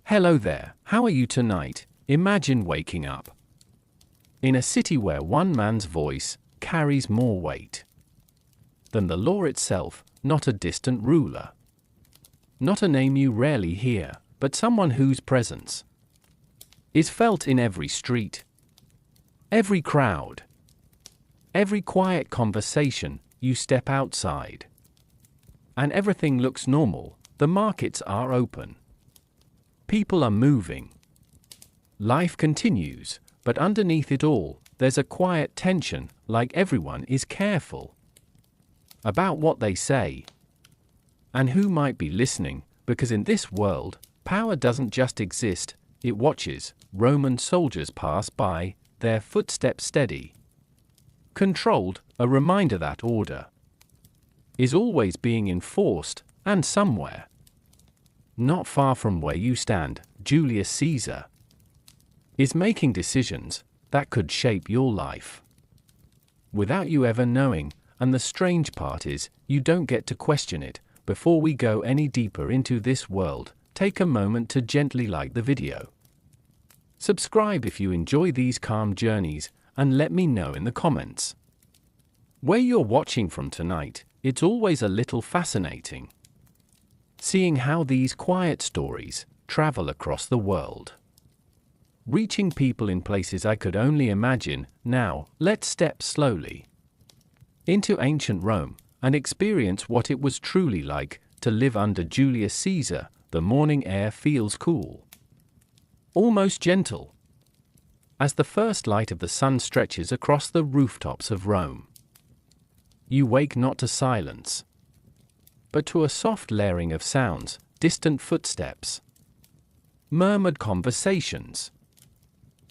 Hello there, how are you tonight? Imagine waking up in a city where one man's voice carries more weight than the law itself, not a distant ruler. Not a name you rarely hear, but someone whose presence is felt in every street, every crowd, every quiet conversation. You step outside, and everything looks normal. The markets are open. People are moving. Life continues, but underneath it all, there's a quiet tension, like everyone is careful about what they say and who might be listening, because in this world, power doesn't just exist, it watches. Roman soldiers pass by, their footsteps steady, controlled, a reminder that order is always being enforced, and somewhere not far from where you stand, Julius Caesar is making decisions that could shape your life without you ever knowing, and the strange part is, you don't get to question it. Before we go any deeper into this world, take a moment to gently like the video. Subscribe if you enjoy these calm journeys, and let me know in the comments where you're watching from tonight. It's always a little fascinating seeing how these quiet stories travel across the world, reaching people in places I could only imagine. Now, let's step slowly into ancient Rome and experience what it was truly like to live under Julius Caesar. The morning air feels cool, almost gentle, as the first light of the sun stretches across the rooftops of Rome. You wake not to silence, but to a soft layering of sounds, distant footsteps, murmured conversations,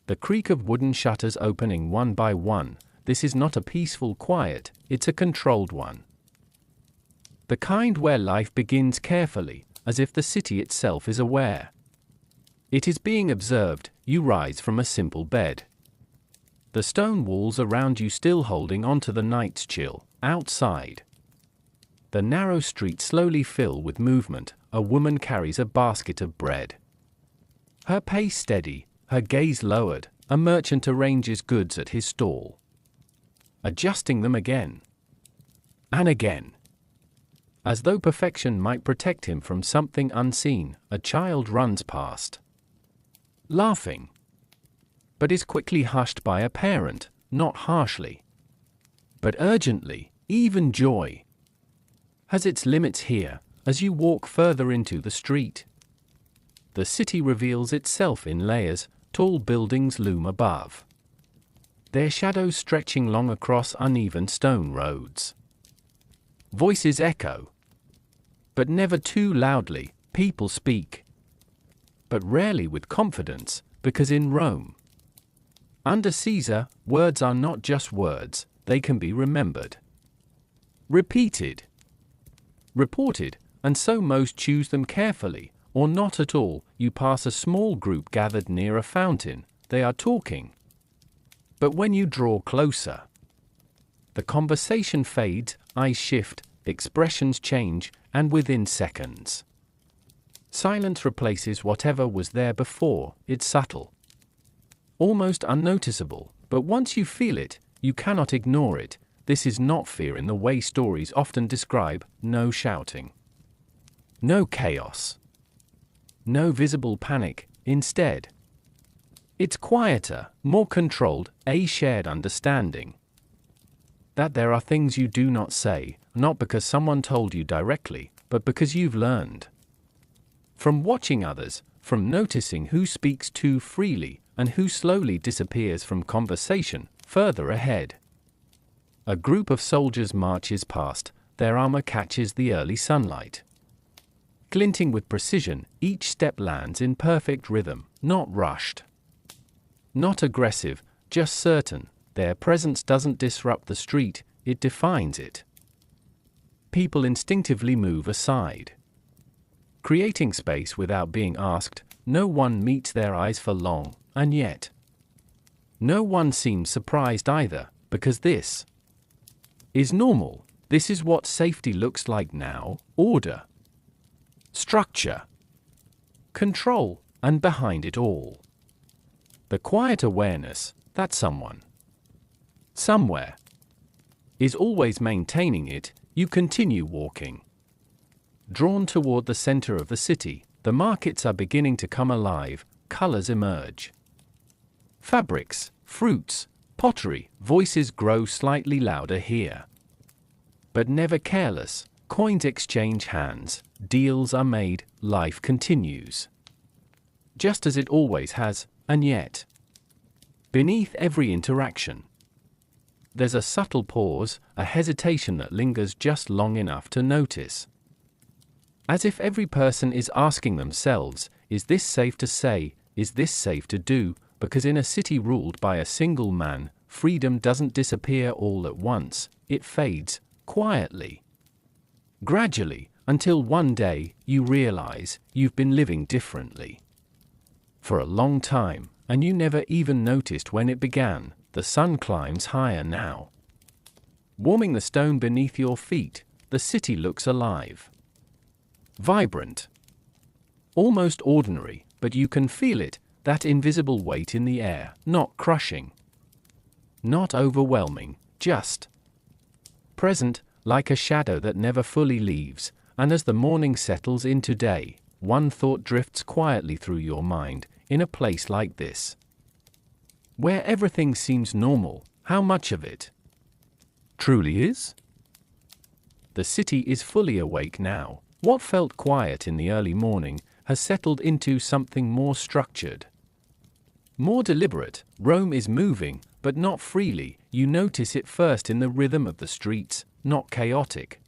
the creak of wooden shutters opening one by one. This is not a peaceful quiet, it's a controlled one. The kind where life begins carefully, as if the city itself is aware it is being observed. You rise from a simple bed, the stone walls around you still holding on to the night's chill. Outside, the narrow streets slowly fill with movement. A woman carries a basket of bread, her pace steady, her gaze lowered. A merchant arranges goods at his stall, adjusting them again and again, as though perfection might protect him from something unseen. A child runs past, laughing, but is quickly hushed by a parent, not harshly, but urgently. Even joy has its limits here. As you walk further into the street, the city reveals itself in layers. Tall buildings loom above, their shadows stretching long across uneven stone roads. Voices echo, but never too loudly. People speak, but rarely with confidence, because in Rome, under Caesar, words are not just words, they can be remembered, repeated, reported, and so most choose them carefully, or not at all. You pass a small group gathered near a fountain. They are talking, but when you draw closer, the conversation fades, eyes shift, expressions change, and within seconds, silence replaces whatever was there before. It's subtle, almost unnoticeable, but once you feel it, you cannot ignore it. This is not fear in the way stories often describe. No shouting, no chaos, no visible panic. Instead, it's quieter, more controlled, a shared understanding that there are things you do not say, not because someone told you directly, but because you've learned from watching others, from noticing who speaks too freely and who slowly disappears from conversation. Further ahead, a group of soldiers marches past. Their armor catches the early sunlight, glinting with precision. Each step lands in perfect rhythm, not rushed, not aggressive, just certain. Their presence doesn't disrupt the street, it defines it. People instinctively move aside, creating space without being asked. No one meets their eyes for long, and yet no one seems surprised either, because this is normal. This is what safety looks like now. Order, structure, control. and behind it all. The quiet awareness that someone, somewhere, is always maintaining it. You continue walking. Drawn toward the center of the city, the markets are beginning to come alive, colors emerge. Fabrics, fruits, pottery, voices grow slightly louder here. But never careless, coins exchange hands, deals are made, life continues. Just as it always has, and yet, beneath every interaction, there's a subtle pause, a hesitation that lingers just long enough to notice. As if every person is asking themselves, is this safe to say, is this safe to do? Because in a city ruled by a single man, freedom doesn't disappear all at once, it fades, quietly. Gradually, until one day, you realize you've been living differently. For a long time, and you never even noticed when it began. The sun climbs higher now. Warming the stone beneath your feet, the city looks alive. Vibrant. Almost ordinary, but you can feel it, that invisible weight in the air, not crushing. Not overwhelming, just present, like a shadow that never fully leaves, and as the morning settles into day, one thought drifts quietly through your mind, in a place like this, where everything seems normal, how much of it truly is? The city is fully awake now. What felt quiet in the early morning has settled into something more structured, more deliberate. Rome is moving, but not freely. You notice it first in the rhythm of the streets, not chaotic,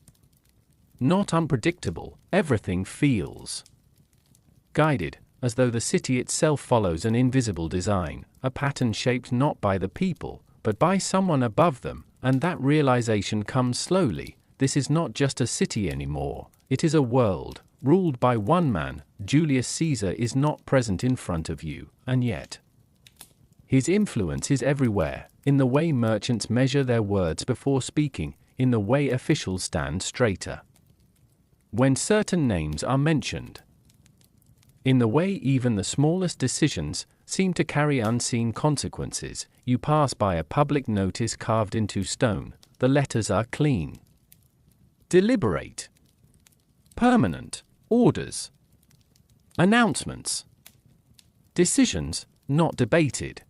not unpredictable. Everything feels guided, as though the city itself follows an invisible design, a pattern shaped not by the people, but by someone above them, and that realization comes slowly. This is not just a city anymore, it is a world, ruled by one man. Julius Caesar is not present in front of you, and yet his influence is everywhere, in the way merchants measure their words before speaking, in the way officials stand straighter when certain names are mentioned, in the way even the smallest decisions seem to carry unseen consequences. You pass by a public notice carved into stone. The letters are clean, deliberate, permanent, orders, announcements, decisions, not debated,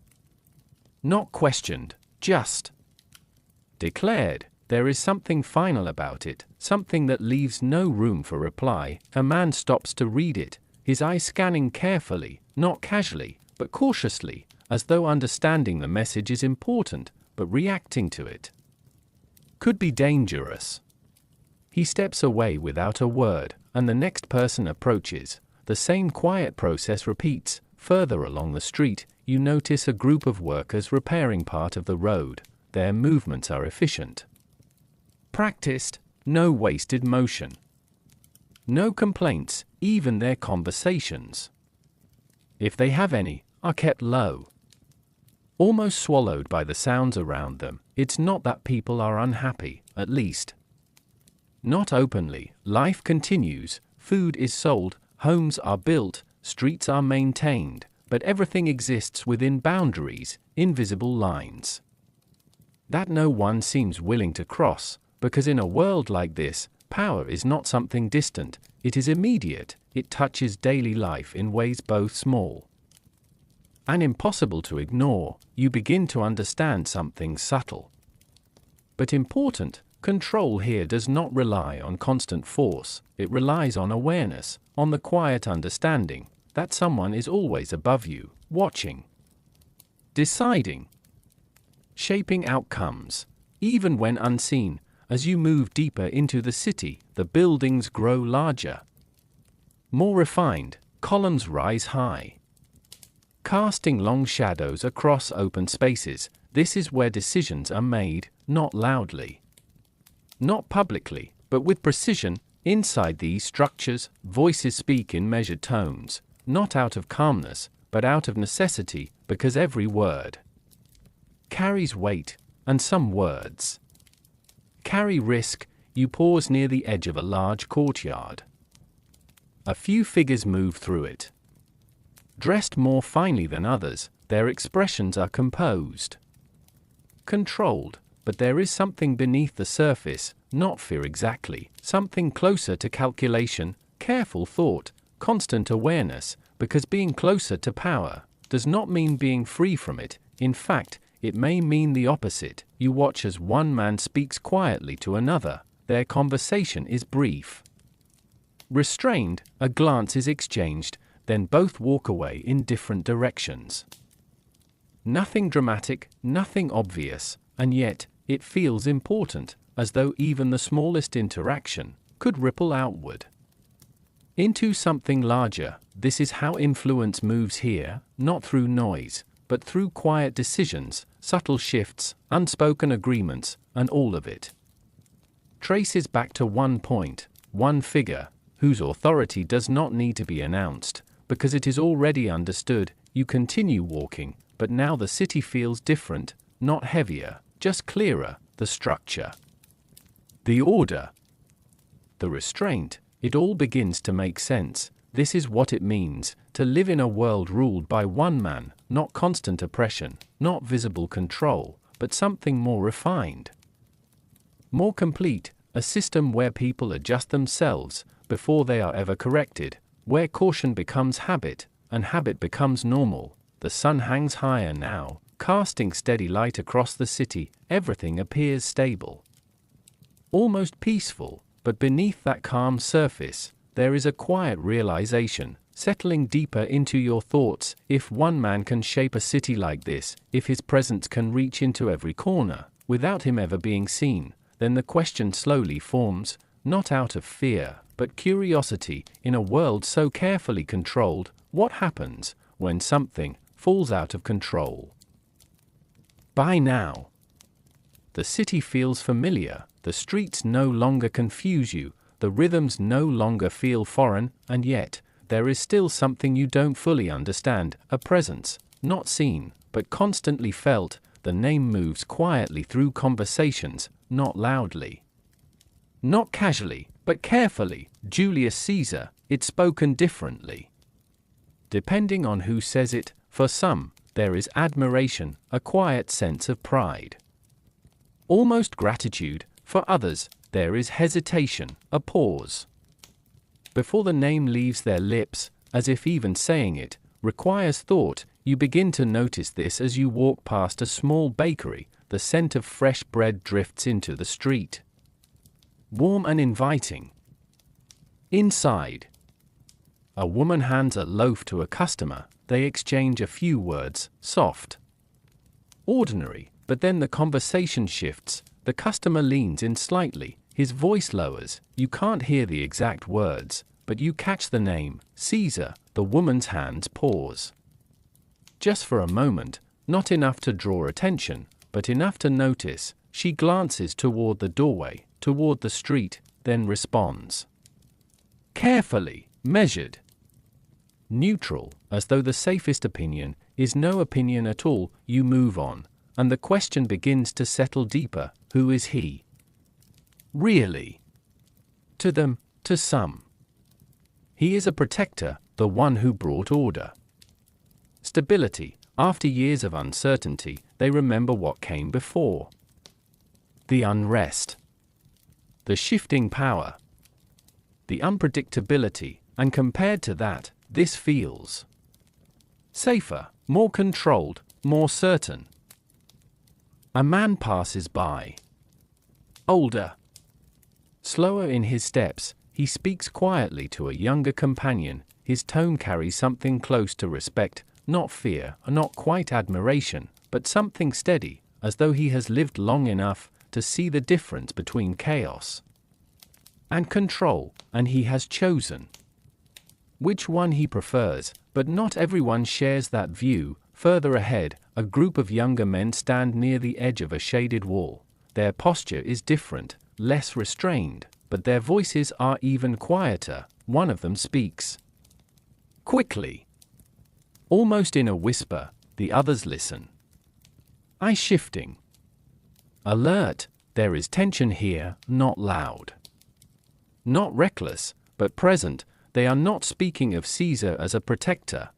not questioned, just declared. There is something final about it, something that leaves no room for reply. A man stops to read it, his eyes scanning carefully, not casually, but cautiously, as though understanding the message is important, but reacting to it could be dangerous. He steps away without a word, and the next person approaches. The same quiet process repeats. Further along the street, you notice a group of workers repairing part of the road. Their movements are efficient, practiced, no wasted motion, no complaints. Even their conversations, if they have any, are kept low, almost swallowed by the sounds around them. It's not that people are unhappy, at least not openly. Life continues, food is sold, homes are built, streets are maintained, but everything exists within boundaries, invisible lines that no one seems willing to cross, because in a world like this, power is not something distant, it is immediate. It touches daily life in ways both small and impossible to ignore. You begin to understand something subtle but important. Control here does not rely on constant force, it relies on awareness, on the quiet understanding that someone is always above you, watching, deciding, shaping outcomes, even when unseen. As you move deeper into the city, the buildings grow larger, more refined. Columns rise high, casting long shadows across open spaces. This is where decisions are made, not loudly, not publicly, but with precision. Inside these structures, voices speak in measured tones, not out of calmness, but out of necessity, because every word carries weight, and some words carry risk. You pause near the edge of a large courtyard. A few figures move through it. Dressed more finely than others, their expressions are composed. Controlled, but there is something beneath the surface, not fear exactly, something closer to calculation, careful thought, constant awareness, because being closer to power does not mean being free from it. In fact, it may mean the opposite. You watch as one man speaks quietly to another. Their conversation is brief. Restrained, a glance is exchanged, then both walk away in different directions. Nothing dramatic, nothing obvious, and yet, it feels important, as though even the smallest interaction could ripple outward into something larger. This is how influence moves here, not through noise, but through quiet decisions, subtle shifts, unspoken agreements, and all of it traces back to one point, one figure, whose authority does not need to be announced, because it is already understood. You continue walking, but now the city feels different, not heavier, just clearer, the structure, the order, the restraint, it all begins to make sense. This is what it means to live in a world ruled by one man, not constant oppression, not visible control, but something more refined, more complete, a system where people adjust themselves before they are ever corrected, where caution becomes habit, and habit becomes normal. The sun hangs higher now, casting steady light across the city. Everything appears stable, almost peaceful, but beneath that calm surface, there is a quiet realization, settling deeper into your thoughts. If one man can shape a city like this, if his presence can reach into every corner, without him ever being seen, then the question slowly forms, not out of fear, but curiosity. In a world so carefully controlled, what happens when something falls out of control? By now, the city feels familiar, the streets no longer confuse you, the rhythms no longer feel foreign, and yet, there is still something you don't fully understand, a presence, not seen, but constantly felt. The name moves quietly through conversations, not loudly, not casually, but carefully. Julius Caesar, it's spoken differently, depending on who says it. For some, there is admiration, a quiet sense of pride, almost gratitude. For others, there is hesitation, a pause before the name leaves their lips, as if even saying it requires thought. You begin to notice this as you walk past a small bakery. The scent of fresh bread drifts into the street, warm and inviting. Inside, a woman hands a loaf to a customer. They exchange a few words, soft, ordinary, but then the conversation shifts. The customer leans in slightly, his voice lowers. You can't hear the exact words, but you catch the name, Caesar. The woman's hands pause. Just for a moment, not enough to draw attention, but enough to notice. She glances toward the doorway, toward the street, then responds. Carefully, measured, neutral, as though the safest opinion is no opinion at all. You move on, and the question begins to settle deeper. Who is he? Really? To them, to some. He is a protector, the one who brought order, stability. After years of uncertainty, they remember what came before. The unrest, the shifting power, the unpredictability, and compared to that, this feels safer, more controlled, more certain. A man passes by. Older, slower in his steps, he speaks quietly to a younger companion. His tone carries something close to respect, not fear, not quite admiration, but something steady, as though he has lived long enough to see the difference between chaos and control, and he has chosen which one he prefers. But not everyone shares that view. Further ahead, a group of younger men stand near the edge of a shaded wall. Their posture is different, less restrained, but their voices are even quieter. One of them speaks quickly, almost in a whisper. The others listen. Eye shifting, alert. There is tension here, not loud, not reckless, but present. They are not speaking of Caesar as a protector,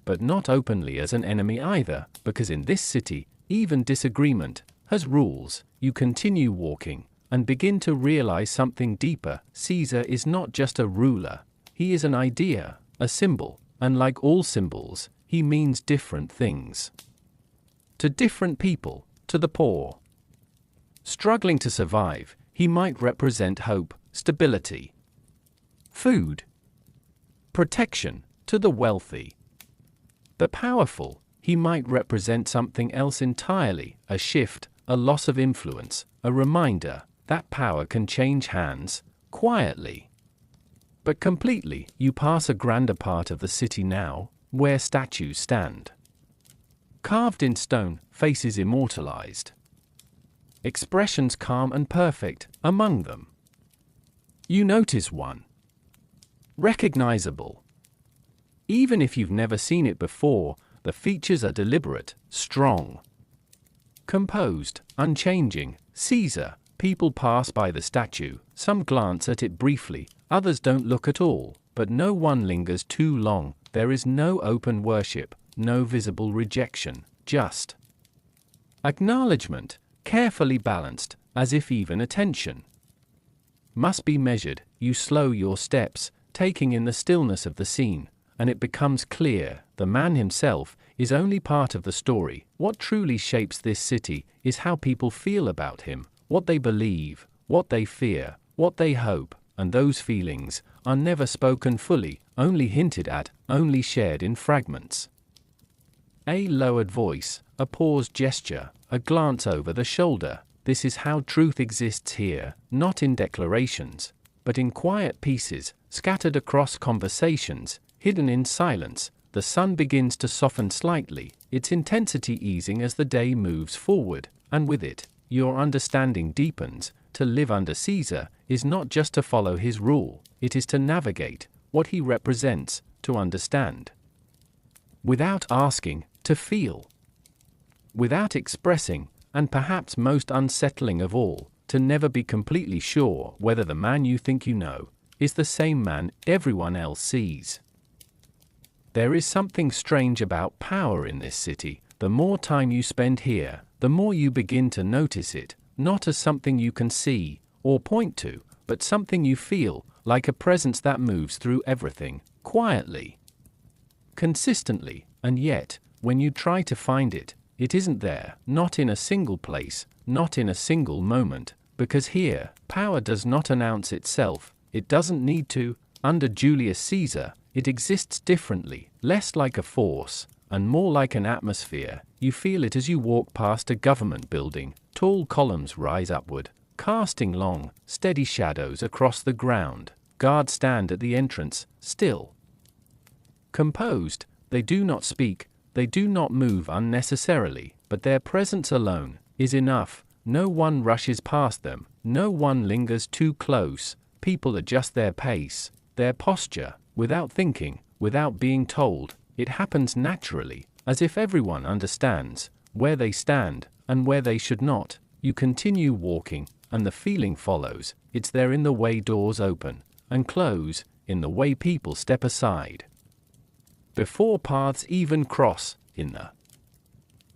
but not openly as an enemy either, because in this city, even disagreement has rules. You continue walking and begin to realize something deeper. Caesar is not just a ruler, he is an idea, a symbol, and like all symbols, he means different things. To different people, to the poor, struggling to survive, he might represent hope, stability, food, protection. To the wealthy, the powerful, he might represent something else entirely, a shift, a loss of influence, a reminder that power can change hands, quietly, but completely. You pass a grander part of the city now, where statues stand, carved in stone, faces immortalized, expressions calm and perfect. Among them, you notice one, recognizable. Even if you've never seen it before, the features are deliberate, strong, composed, unchanging. Caesar. People pass by the statue, some glance at it briefly, others don't look at all, but no one lingers too long. There is no open worship, no visible rejection, just acknowledgement, carefully balanced, as if even attention must be measured. You slow your steps, taking in the stillness of the scene, and it becomes clear the man himself is only part of the story. What truly shapes this city is how people feel about him, what they believe, what they fear, what they hope, and those feelings are never spoken fully, only hinted at, only shared in fragments. A lowered voice, a paused gesture, a glance over the shoulder. This is how truth exists here, not in declarations, but in quiet pieces, scattered across conversations, hidden in silence. The sun begins to soften slightly, its intensity easing as the day moves forward, and with it, your understanding deepens. To live under Caesar is not just to follow his rule, it is to navigate what he represents, to understand without asking, to feel without expressing, and perhaps most unsettling of all, to never be completely sure whether the man you think you know is the same man everyone else sees. There is something strange about power in this city. The more time you spend here, the more you begin to notice it, not as something you can see or point to, but something you feel, like a presence that moves through everything, quietly, consistently, and yet, when you try to find it, it isn't there, not in a single place, not in a single moment, because here, power does not announce itself, it doesn't need to. Under Julius Caesar, it exists differently, less like a force, and more like an atmosphere. You feel it as you walk past a government building. Tall columns rise upward, casting long, steady shadows across the ground. Guards stand at the entrance, still, composed. They do not speak, they do not move unnecessarily, but their presence alone is enough. No one rushes past them, no one lingers too close. People adjust their pace, their posture, without thinking, without being told. It happens naturally, as if everyone understands where they stand and where they should not. You continue walking, and the feeling follows. It's there in the way doors open and close, in the way people step aside before paths even cross, in the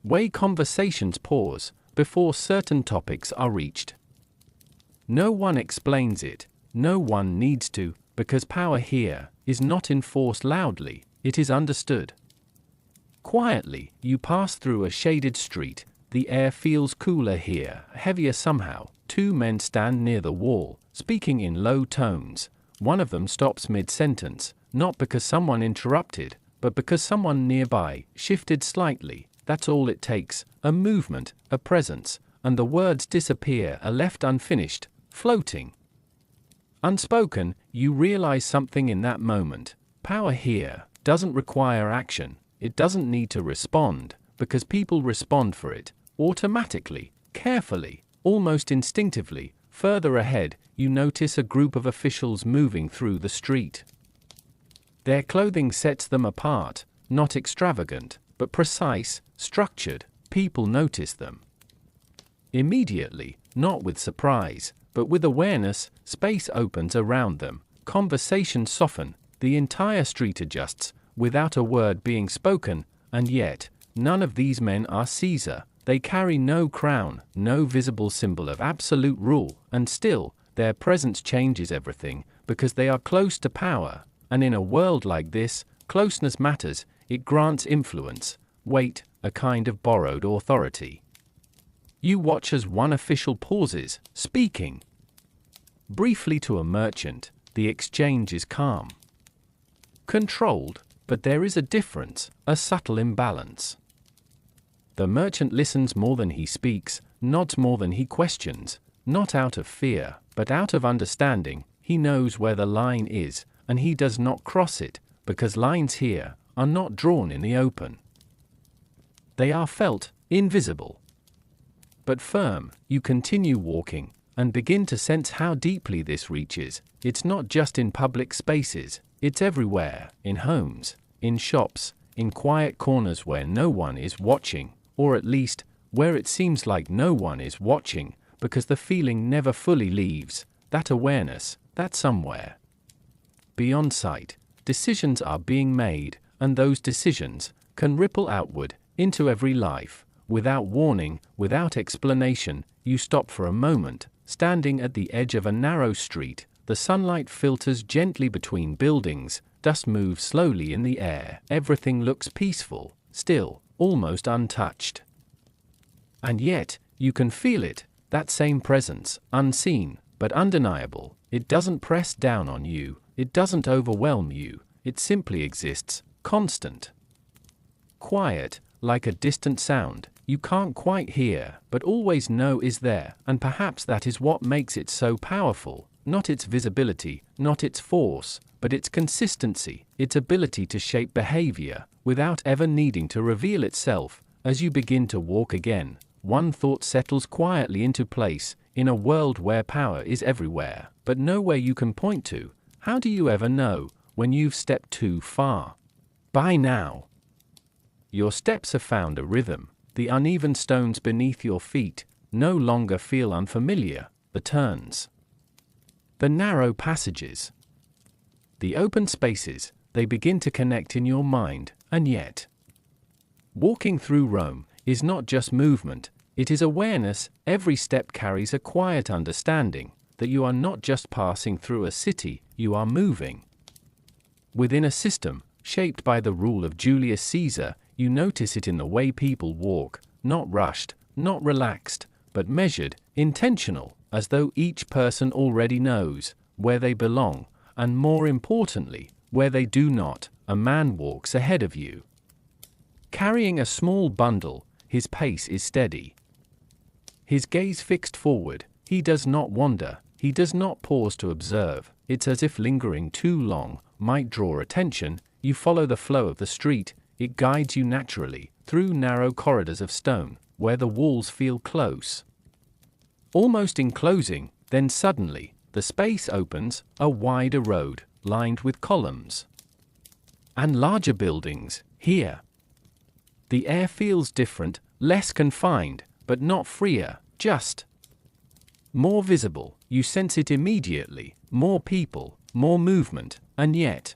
way conversations pause before certain topics are reached. No one explains it, no one needs to, because power here is not enforced loudly, it is understood. Quietly, you pass through a shaded street. The air feels cooler here, heavier somehow. Two men stand near the wall, speaking in low tones. One of them stops mid-sentence, not because someone interrupted, but because someone nearby shifted slightly. That's all it takes, a movement, a presence, and the words disappear, are left unfinished, floating, unspoken. You realize something in that moment. Power here doesn't require action, it doesn't need to respond, because people respond for it, automatically, carefully, almost instinctively. Further ahead, you notice a group of officials moving through the street. Their clothing sets them apart, not extravagant, but precise, structured. People notice them immediately, not with surprise, but with awareness. Space opens around them, conversations soften, the entire street adjusts. without a word being spoken, and yet, none of these men are Caesar. They carry no crown, no visible symbol of absolute rule, and still, their presence changes everything, because they are close to power, and in a world like this, closeness matters. It grants influence, weight, a kind of borrowed authority. You watch as one official pauses, speaking briefly to a merchant. The exchange is calm, controlled, but there is a difference, a subtle imbalance. The merchant listens more than he speaks, nods more than he questions, not out of fear, but out of understanding. He knows where the line is, and he does not cross it, because lines here are not drawn in the open. They are felt, invisible, but firm. You continue walking, and begin to sense how deeply this reaches. It's not just in public spaces, it's everywhere, in homes, in shops, in quiet corners where no one is watching, or at least, where it seems like no one is watching, because the feeling never fully leaves, that awareness, that somewhere beyond sight, decisions are being made, and those decisions can ripple outward into every life. Without warning, without explanation, you stop for a moment, standing at the edge of a narrow street. The sunlight filters gently between buildings, dust moves slowly in the air, everything looks peaceful, still, almost untouched. And yet, you can feel it, that same presence, unseen, but undeniable. It doesn't press down on you, it doesn't overwhelm you, it simply exists, constant. Quiet, like a distant sound, you can't quite hear, but always know is there, and perhaps that is what makes it so powerful. Not its visibility, not its force, but its consistency, its ability to shape behavior, without ever needing to reveal itself. As you begin to walk again, one thought settles quietly into place. In a world where power is everywhere, but nowhere you can point to, how do you ever know when you've stepped too far? By now, your steps have found a rhythm. The uneven stones beneath your feet no longer feel unfamiliar. The turns, the narrow passages, the open spaces, they begin to connect in your mind. And yet, walking through Rome is not just movement, it is awareness. Every step carries a quiet understanding that you are not just passing through a city, you are moving within a system shaped by the rule of Julius Caesar. You notice it in the way people walk, not rushed, not relaxed, but measured, intentional, as though each person already knows where they belong, and more importantly, where they do not. A man walks ahead of you, carrying a small bundle. His pace is steady, his gaze fixed forward. He does not wander, he does not pause to observe. It's as if lingering too long might draw attention. You follow the flow of the street. It guides you naturally, through narrow corridors of stone, where the walls feel close, almost enclosing. Then suddenly, the space opens, a wider road, lined with columns and larger buildings. Here, the air feels different, less confined, but not freer, just more visible. You sense it immediately, more people, more movement, and yet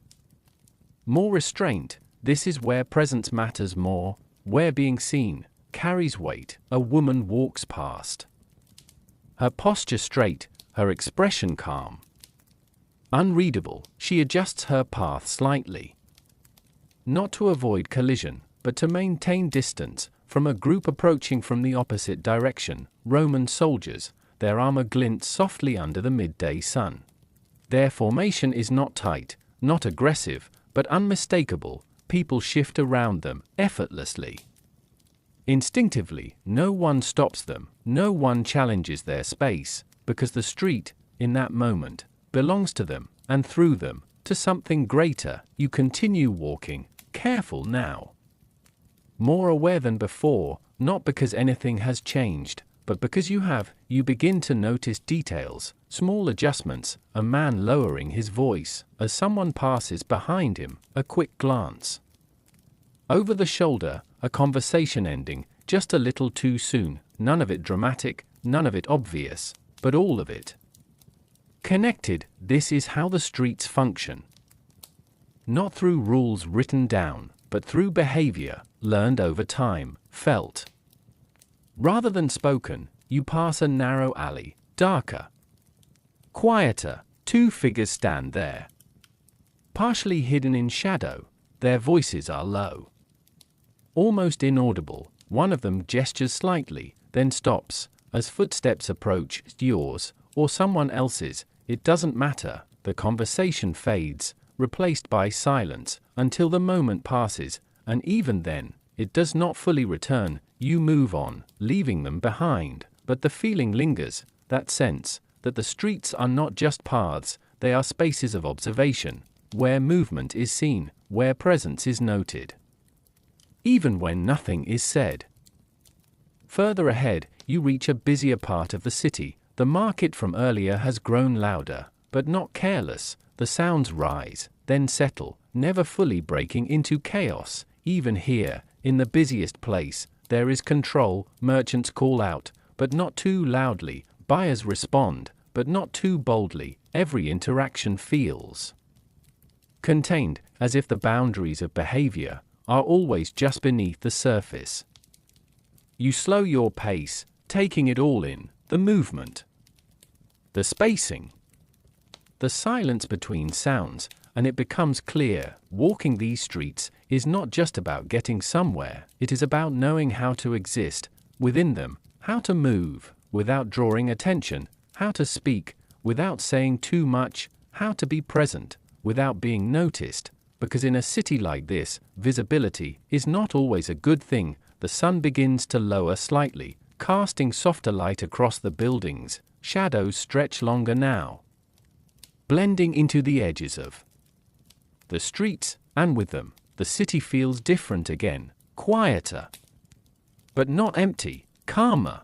more restraint. This is where presence matters more, where being seen carries weight. A woman walks past, her posture straight, her expression calm, unreadable. She adjusts her path slightly, not to avoid collision, but to maintain distance from a group approaching from the opposite direction. Roman soldiers, their armor glints softly under the midday sun. Their formation is not tight, not aggressive, but unmistakable. People shift around them, effortlessly. Instinctively, no one stops them, no one challenges their space, because the street, in that moment, belongs to them, and through them, to something greater. You continue walking, careful now, more aware than before, not because anything has changed, but because you begin to notice details, small adjustments, a man lowering his voice as someone passes behind him, a quick glance over the shoulder, a conversation ending just a little too soon. None of it dramatic, none of it obvious, but all of it connected. This is how the streets function. not through rules written down, but through behavior, learned over time, felt. Rather than spoken, you pass a narrow alley, darker, quieter. Two figures stand there. Partially hidden in shadow, their voices are low. Almost inaudible, one of them gestures slightly, then stops. As footsteps approach yours, or someone else's, it doesn't matter, the conversation fades, replaced by silence, until the moment passes, and even then, it does not fully return. You move on, leaving them behind, but the feeling lingers, that sense that the streets are not just paths, they are spaces of observation, where movement is seen, where presence is noted. Even when nothing is said. Further ahead, you reach a busier part of the city. The market from earlier has grown louder, but not careless. The sounds rise, then settle, never fully breaking into chaos. Even here, in the busiest place, there is control. Merchants call out, but not too loudly. Buyers respond, but not too boldly. Every interaction feels contained, as if the boundaries of behavior are always just beneath the surface. You slow your pace, taking it all in, the movement, the spacing, the silence between sounds, and it becomes clear, walking these streets is not just about getting somewhere, it is about knowing how to exist within them, how to move without drawing attention, how to speak without saying too much, how to be present without being noticed, because in a city like this, visibility is not always a good thing. The sun begins to lower slightly, casting softer light across the buildings. Shadows stretch longer now, blending into the edges of the streets, and with them, the city feels different again, quieter, but not empty, calmer,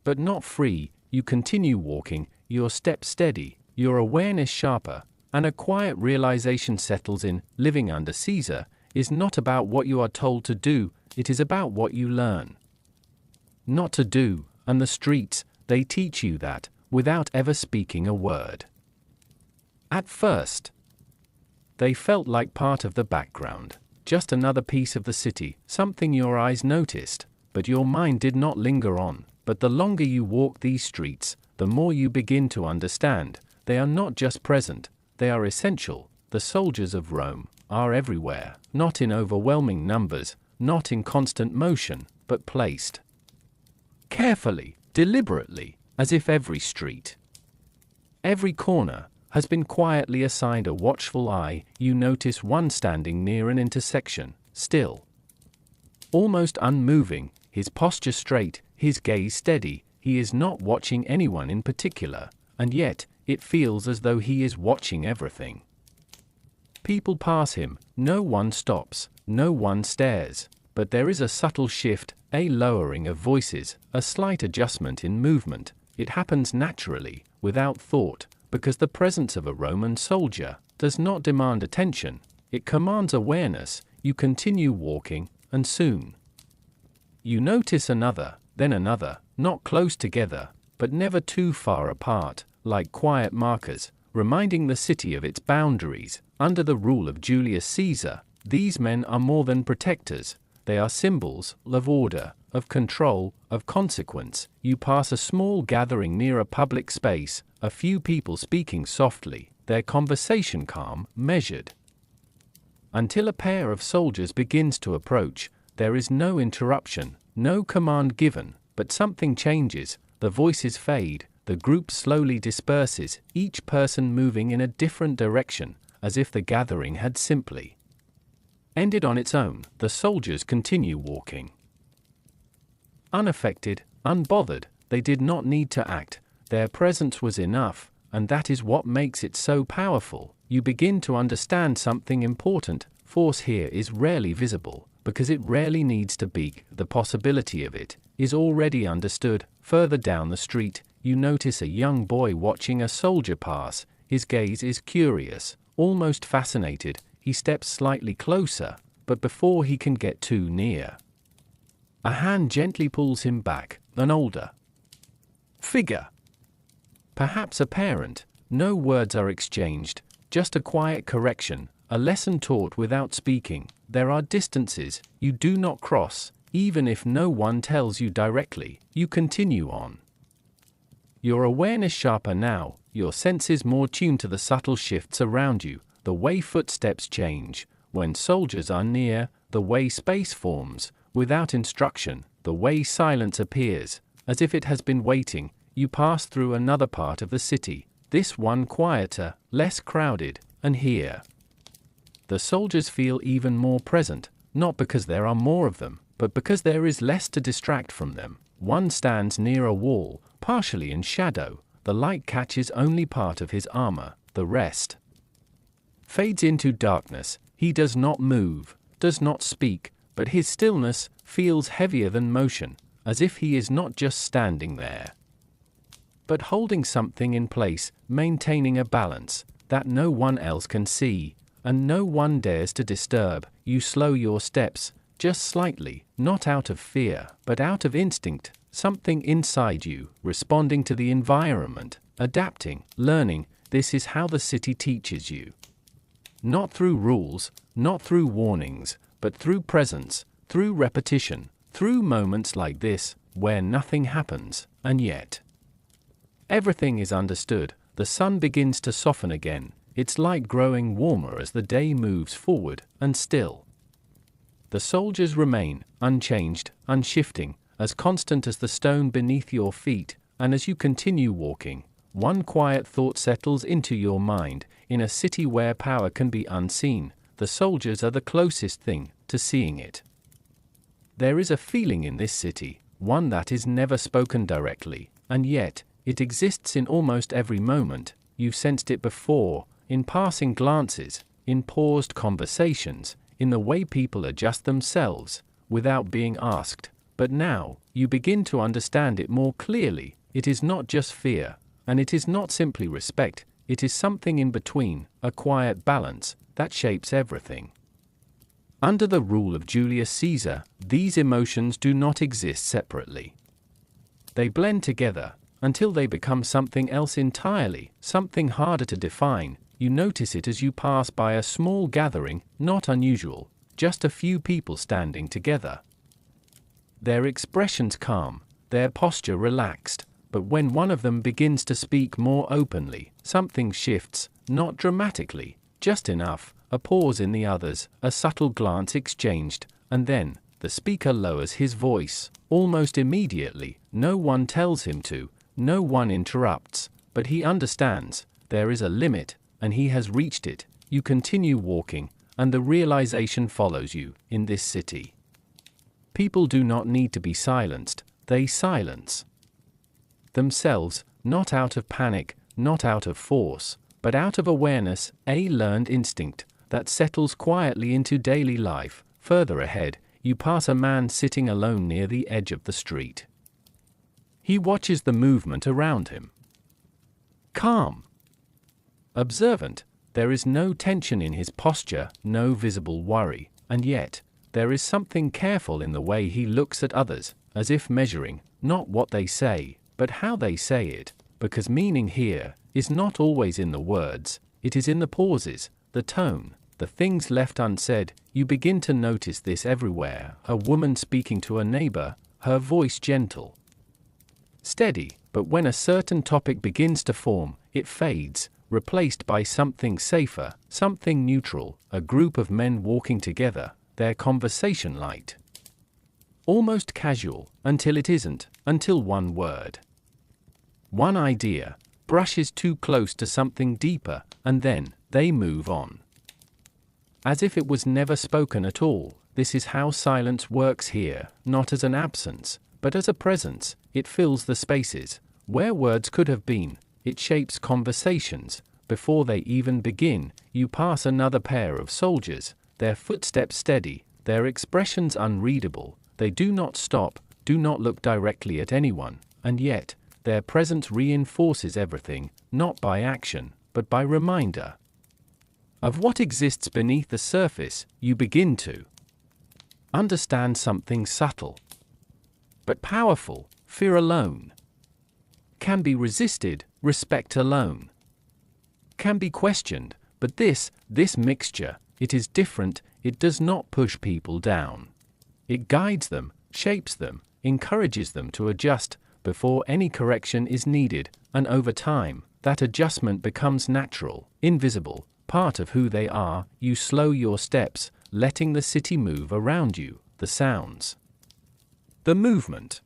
but not free. You continue walking, your steps steady, your awareness sharper, and a quiet realization settles in. Living under Caesar is not about what you are told to do, it is about what you learn not to do, and the streets, they teach you that, without ever speaking a word. At first, they felt like part of the background, just another piece of the city, something your eyes noticed, but your mind did not linger on. But the longer you walk these streets, the more you begin to understand, they are not just present, they are essential. The soldiers of Rome are everywhere, not in overwhelming numbers, not in constant motion, but placed carefully, deliberately, as if every street, every corner, has been quietly assigned a watchful eye. You notice one standing near an intersection, still, almost unmoving, his posture straight, his gaze steady. He is not watching anyone in particular, and yet, it feels as though he is watching everything. People pass him, no one stops, no one stares, but there is a subtle shift, a lowering of voices, a slight adjustment in movement. It happens naturally, without thought, because the presence of a Roman soldier does not demand attention, it commands awareness. You continue walking, and soon you notice another, then another, not close together, but never too far apart, like quiet markers, reminding the city of its boundaries. Under the rule of Julius Caesar, these men are more than protectors, they are symbols of order, of control, of consequence. You pass a small gathering near a public space, a few people speaking softly, their conversation calm, measured. Until a pair of soldiers begins to approach, there is no interruption, no command given, but something changes, the voices fade, the group slowly disperses, each person moving in a different direction, as if the gathering had simply ended on its own. The soldiers continue walking. Unaffected, unbothered, they did not need to act, their presence was enough, and that is what makes it so powerful. You begin to understand something important. Force here is rarely visible, because it rarely needs to be. The possibility of it is already understood. Further down the street, you notice a young boy watching a soldier pass. His gaze is curious, almost fascinated. He steps slightly closer, but before he can get too near, a hand gently pulls him back. An older figure, perhaps a parent. No words are exchanged, just a quiet correction, a lesson taught without speaking. There are distances you do not cross, even if no one tells you directly. You continue on. Your awareness sharper now, your senses more tuned to the subtle shifts around you, the way footsteps change when soldiers are near, the way space forms without instruction, the way silence appears, as if it has been waiting. You pass through another part of the city, this one quieter, less crowded, and here the soldiers feel even more present, not because there are more of them, but because there is less to distract from them. One stands near a wall, partially in shadow. The light catches only part of his armor, the rest fades into darkness. He does not move, does not speak, but his stillness feels heavier than motion, as if he is not just standing there, but holding something in place, maintaining a balance that no one else can see, and no one dares to disturb. You slow your steps, just slightly, not out of fear, but out of instinct, something inside you, responding to the environment, adapting, learning. This is how the city teaches you. Not through rules, not through warnings, but through presence, through repetition, through moments like this, where nothing happens, and yet everything is understood. The sun begins to soften again, its light growing warmer as the day moves forward, and still the soldiers remain, unchanged, unshifting, as constant as the stone beneath your feet. And as you continue walking, one quiet thought settles into your mind. In a city where power can be unseen, the soldiers are the closest thing to seeing it. There is a feeling in this city, one that is never spoken directly, and yet it exists in almost every moment. You've sensed it before, in passing glances, in paused conversations, in the way people adjust themselves without being asked. But now, you begin to understand it more clearly. It is not just fear, and it is not simply respect. It is something in between, a quiet balance that shapes everything. Under the rule of Julius Caesar, these emotions do not exist separately. They blend together until they become something else entirely, something harder to define. You notice it as you pass by a small gathering, not unusual, just a few people standing together. Their expressions calm, their posture relaxed, but when one of them begins to speak more openly, something shifts, not dramatically, just enough, a pause in the others, a subtle glance exchanged, and then the speaker lowers his voice, almost immediately. No one tells him to, no one interrupts, but he understands there is a limit, and he has reached it. You continue walking, and the realization follows you. In this city, people do not need to be silenced, they silence themselves, not out of panic, not out of force, but out of awareness, a learned instinct that settles quietly into daily life. Further ahead, you pass a man sitting alone near the edge of the street. He watches the movement around him. Calm, observant, there is no tension in his posture, no visible worry, and yet there is something careful in the way he looks at others, as if measuring, not what they say, but how they say it, because meaning here is not always in the words, it is in the pauses, the tone, the things left unsaid. You begin to notice this everywhere. A woman speaking to a neighbor, her voice gentle, steady, but when a certain topic begins to form, it fades, replaced by something safer, something neutral. A group of men walking together, their conversation light, almost casual, until it isn't, until one word, one idea, brushes too close to something deeper, and then they move on, as if it was never spoken at all. This is how silence works here, not as an absence, but as a presence. It fills the spaces where words could have been. It shapes conversations before they even begin. You pass another pair of soldiers, their footsteps steady, their expressions unreadable. They do not stop, do not look directly at anyone, and yet their presence reinforces everything, not by action, but by reminder of what exists beneath the surface. You begin to understand something subtle but powerful. Fear alone can be resisted, respect alone can be questioned, but this mixture, It is different, it does not push people down. It guides them, shapes them, encourages them to adjust before any correction is needed, and over time, that adjustment becomes natural, invisible, part of who they are. You slow your steps, letting the city move around you, the sounds, the movement,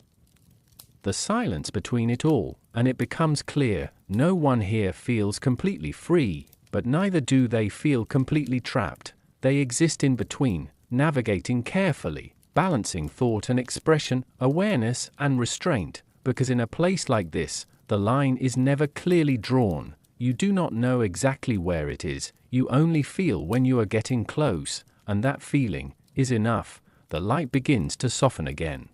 the silence between it all, and it becomes clear, no one here feels completely free, but neither do they feel completely trapped. They exist in between, navigating carefully, balancing thought and expression, awareness and restraint, because in a place like this, the line is never clearly drawn. You do not know exactly where it is, you only feel when you are getting close, and that feeling is enough. The light begins to soften again,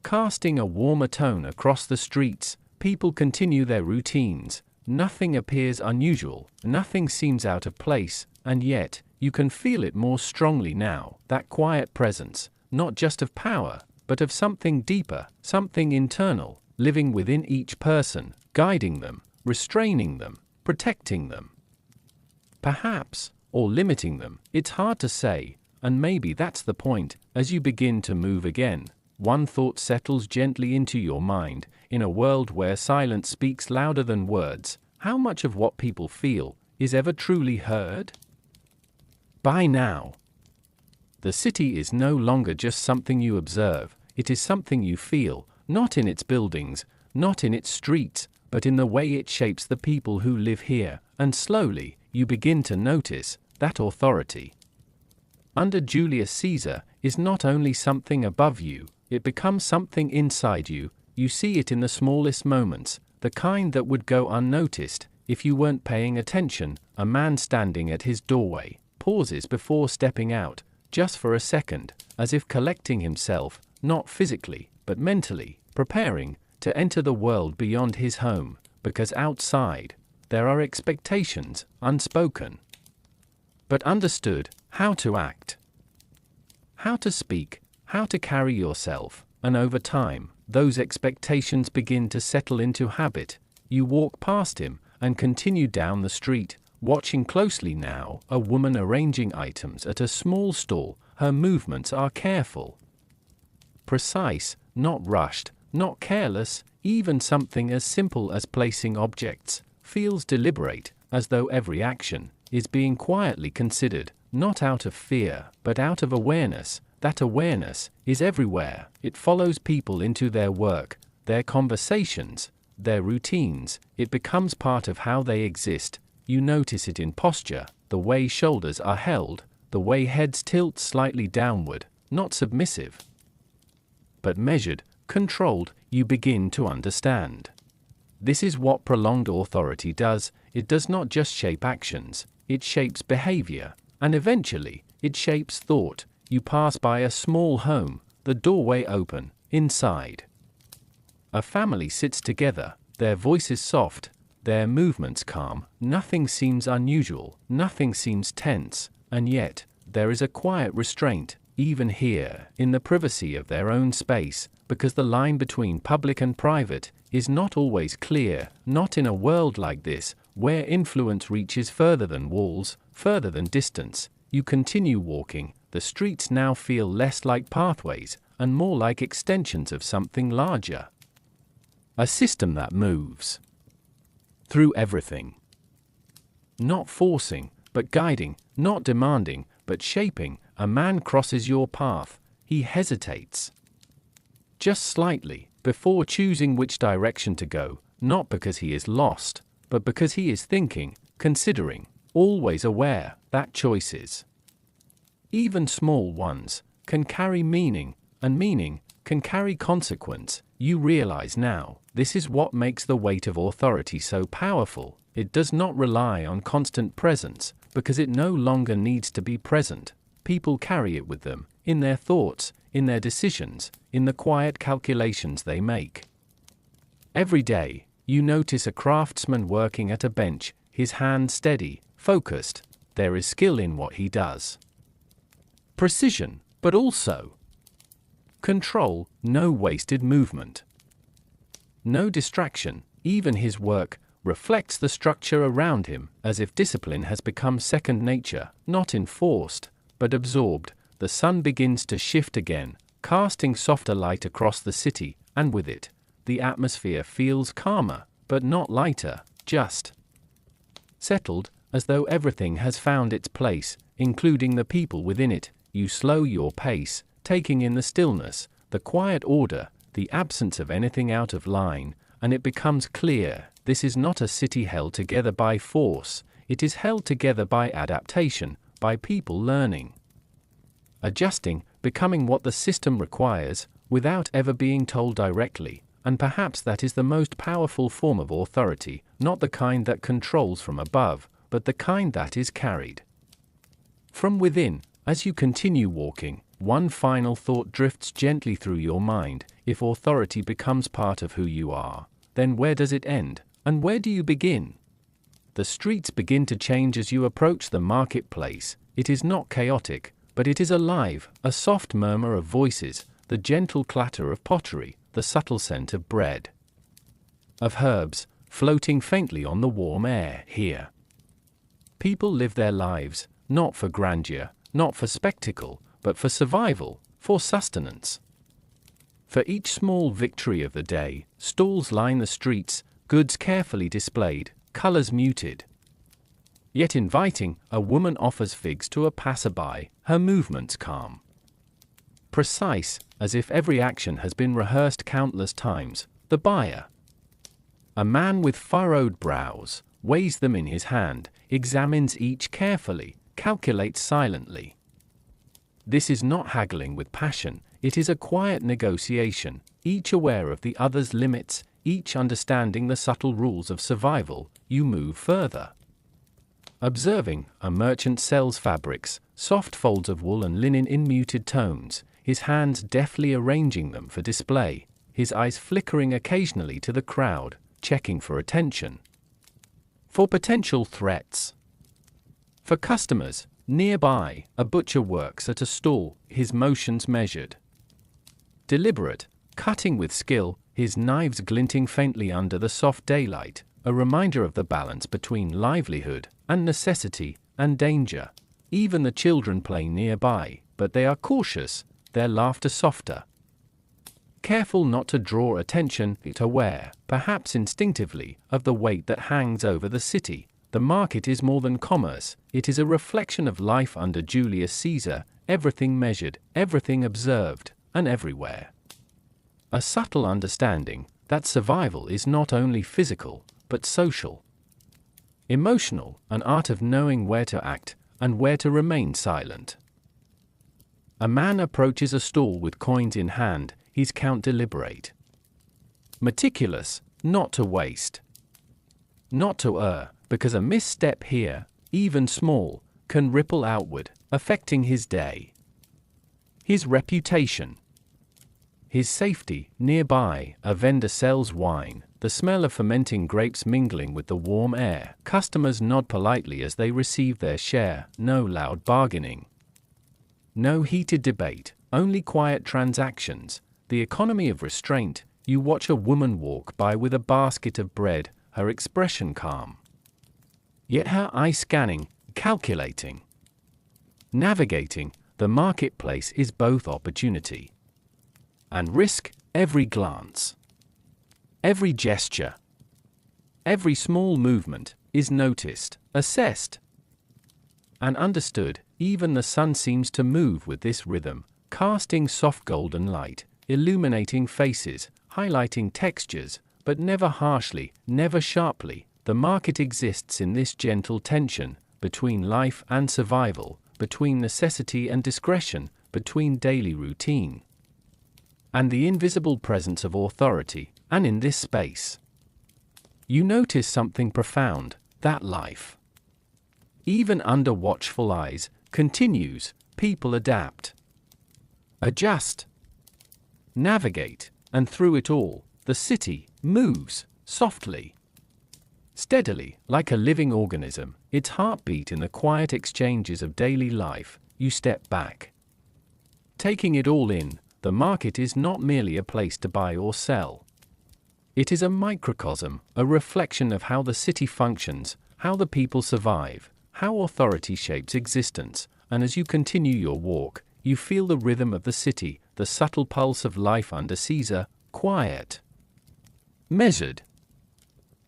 casting a warmer tone across the streets. People continue their routines. Nothing appears unusual, nothing seems out of place, and yet, you can feel it more strongly now, that quiet presence, not just of power, but of something deeper, something internal, living within each person, guiding them, restraining them, protecting them. Perhaps, or limiting them, it's hard to say, and maybe that's the point. As you begin to move again, one thought settles gently into your mind. In a world where silence speaks louder than words, how much of what people feel is ever truly heard? By now, the city is no longer just something you observe, it is something you feel, not in its buildings, not in its streets, but in the way it shapes the people who live here, and slowly, you begin to notice that authority under Julius Caesar is not only something above you, it becomes something inside you. You see it in the smallest moments, the kind that would go unnoticed if you weren't paying attention. A man standing at his doorway pauses before stepping out, just for a second, as if collecting himself, not physically, but mentally, preparing to enter the world beyond his home, because outside, there are expectations, unspoken, but understood, how to act, how to speak, how to carry yourself, and over time, those expectations begin to settle into habit. You walk past him and continue down the street, watching closely now, a woman arranging items at a small stall. Her movements are careful, precise, not rushed, not careless. Even something as simple as placing objects feels deliberate, as though every action is being quietly considered, not out of fear, but out of awareness. That awareness is everywhere. It follows people into their work, their conversations, their routines. It becomes part of how they exist. You notice it in posture, the way shoulders are held, the way heads tilt slightly downward, not submissive, but measured, controlled. You begin to understand. This is what prolonged authority does. It does not just shape actions, it shapes behavior, and eventually, it shapes thought. You pass by a small home, the doorway open. Inside, a family sits together, their voices soft, their movements calm. Nothing seems unusual, nothing seems tense, and yet, there is a quiet restraint, even here, in the privacy of their own space, because the line between public and private is not always clear, not in a world like this, where influence reaches further than walls, further than distance. You continue walking. The streets now feel less like pathways, and more like extensions of something larger. A system that moves through everything. Not forcing, but guiding, not demanding, but shaping. A man crosses your path. He hesitates, just slightly, before choosing which direction to go, not because he is lost, but because he is thinking, considering, always aware that choices, even small ones, can carry meaning, and meaning can carry consequence. You realize now, this is what makes the weight of authority so powerful. It does not rely on constant presence, because it no longer needs to be present. People carry it with them, in their thoughts, in their decisions, in the quiet calculations they make. Every day, you notice a craftsman working at a bench, his hand steady, focused. There is skill in what he does. Precision, but also control. No wasted movement, no distraction. Even his work, reflects the structure around him, as if discipline has become second nature, not enforced, but absorbed. The sun begins to shift again, casting softer light across the city, and with it, the atmosphere feels calmer, but not lighter, just settled, as though everything has found its place, including the people within it. You slow your pace, taking in the stillness, the quiet order, the absence of anything out of line, and it becomes clear, this is not a city held together by force, it is held together by adaptation, by people learning, adjusting, becoming what the system requires, without ever being told directly. And perhaps that is the most powerful form of authority, not the kind that controls from above, but the kind that is carried from within. As you continue walking, one final thought drifts gently through your mind. If authority becomes part of who you are, then where does it end, and where do you begin? The streets begin to change as you approach the marketplace. It is not chaotic, but it is alive, a soft murmur of voices, the gentle clatter of pottery, the subtle scent of bread, of herbs, floating faintly on the warm air. Here, people live their lives, not for grandeur, not for spectacle, but for survival, for sustenance. For each small victory of the day, stalls line the streets, goods carefully displayed, colors muted, yet inviting. A woman offers figs to a passerby, her movements calm, precise, as if every action has been rehearsed countless times. The buyer, a man with furrowed brows, weighs them in his hand, examines each carefully, calculates silently. This is not haggling with passion, it is a quiet negotiation, each aware of the other's limits, each understanding the subtle rules of survival. You move further. Observing, a merchant sells fabrics, soft folds of wool and linen in muted tones, his hands deftly arranging them for display, his eyes flickering occasionally to the crowd, checking for attention, for potential threats. For customers, nearby, a butcher works at a stall, his motions measured, deliberate, cutting with skill, his knives glinting faintly under the soft daylight, a reminder of the balance between livelihood and necessity and danger. Even the children play nearby, but they are cautious, their laughter softer, careful not to draw attention, yet aware, perhaps instinctively, of the weight that hangs over the city. The market is more than commerce, it is a reflection of life under Julius Caesar, everything measured, everything observed, and everywhere. A subtle understanding that survival is not only physical, but social, emotional, an art of knowing where to act and where to remain silent. A man approaches a stall with coins in hand, his count deliberate, meticulous, not to waste, not to err, because a misstep here, even small, can ripple outward, affecting his day, his reputation, his safety. Nearby, a vendor sells wine, the smell of fermenting grapes mingling with the warm air. Customers nod politely as they receive their share, no loud bargaining, no heated debate, only quiet transactions, the economy of restraint. You watch a woman walk by with a basket of bread, her expression calm, yet her eye scanning, calculating, navigating. The marketplace is both opportunity and risk. Every glance, every gesture, every small movement is noticed, assessed, and understood. Even the sun seems to move with this rhythm, casting soft golden light, illuminating faces, highlighting textures, but never harshly, never sharply. The market exists in this gentle tension, between life and survival, between necessity and discretion, between daily routine and the invisible presence of authority. And in this space, you notice something profound, that life, even under watchful eyes, continues. People adapt, adjust, navigate, and through it all, the city moves, softly, steadily, like a living organism, its heartbeat in the quiet exchanges of daily life. You step back, taking it all in. The market is not merely a place to buy or sell. It is a microcosm, a reflection of how the city functions, how the people survive, how authority shapes existence, and as you continue your walk, you feel the rhythm of the city, the subtle pulse of life under Caesar, quiet, measured,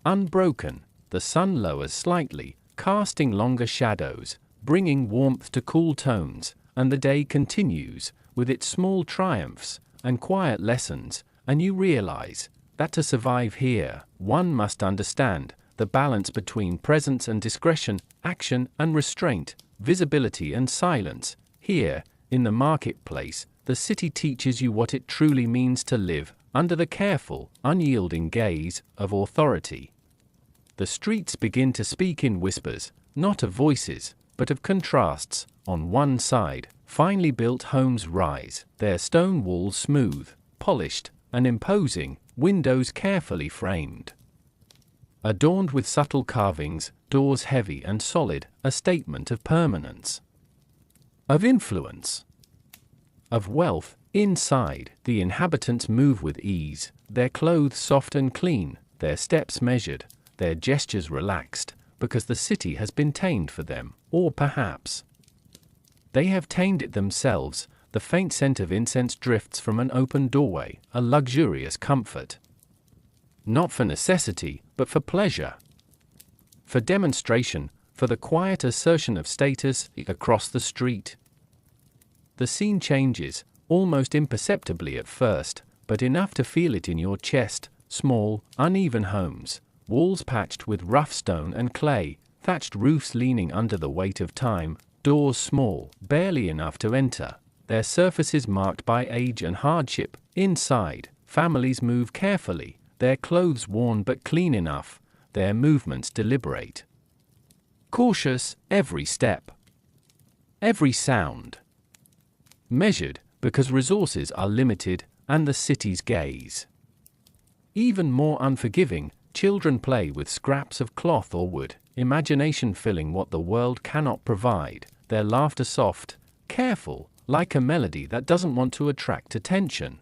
unbroken. The sun lowers slightly, casting longer shadows, bringing warmth to cool tones, and the day continues, with its small triumphs and quiet lessons, and you realize that to survive here, one must understand the balance between presence and discretion, action and restraint, visibility and silence. Here, in the marketplace, the city teaches you what it truly means to live under the careful, unyielding gaze of authority. The streets begin to speak in whispers, not of voices, but of contrasts. On one side, finely built homes rise, their stone walls smooth, polished, and imposing, windows carefully framed, adorned with subtle carvings, doors heavy and solid, a statement of permanence, of influence, of wealth. Inside, the inhabitants move with ease, their clothes soft and clean, their steps measured, their gestures relaxed, because the city has been tamed for them, or perhaps they have tamed it themselves. The faint scent of incense drifts from an open doorway, a luxurious comfort. Not for necessity, but for pleasure. For demonstration, for the quiet assertion of status. Across the street, the scene changes, almost imperceptibly at first, but enough to feel it in your chest. Small, uneven homes, walls patched with rough stone and clay, thatched roofs leaning under the weight of time, doors small, barely enough to enter, their surfaces marked by age and hardship. Inside, families move carefully, their clothes worn but clean enough, their movements deliberate, cautious, every step, every sound measured, because resources are limited, and the city's gaze even more unforgiving. Children play with scraps of cloth or wood, imagination filling what the world cannot provide, their laughter soft, careful, like a melody that doesn't want to attract attention.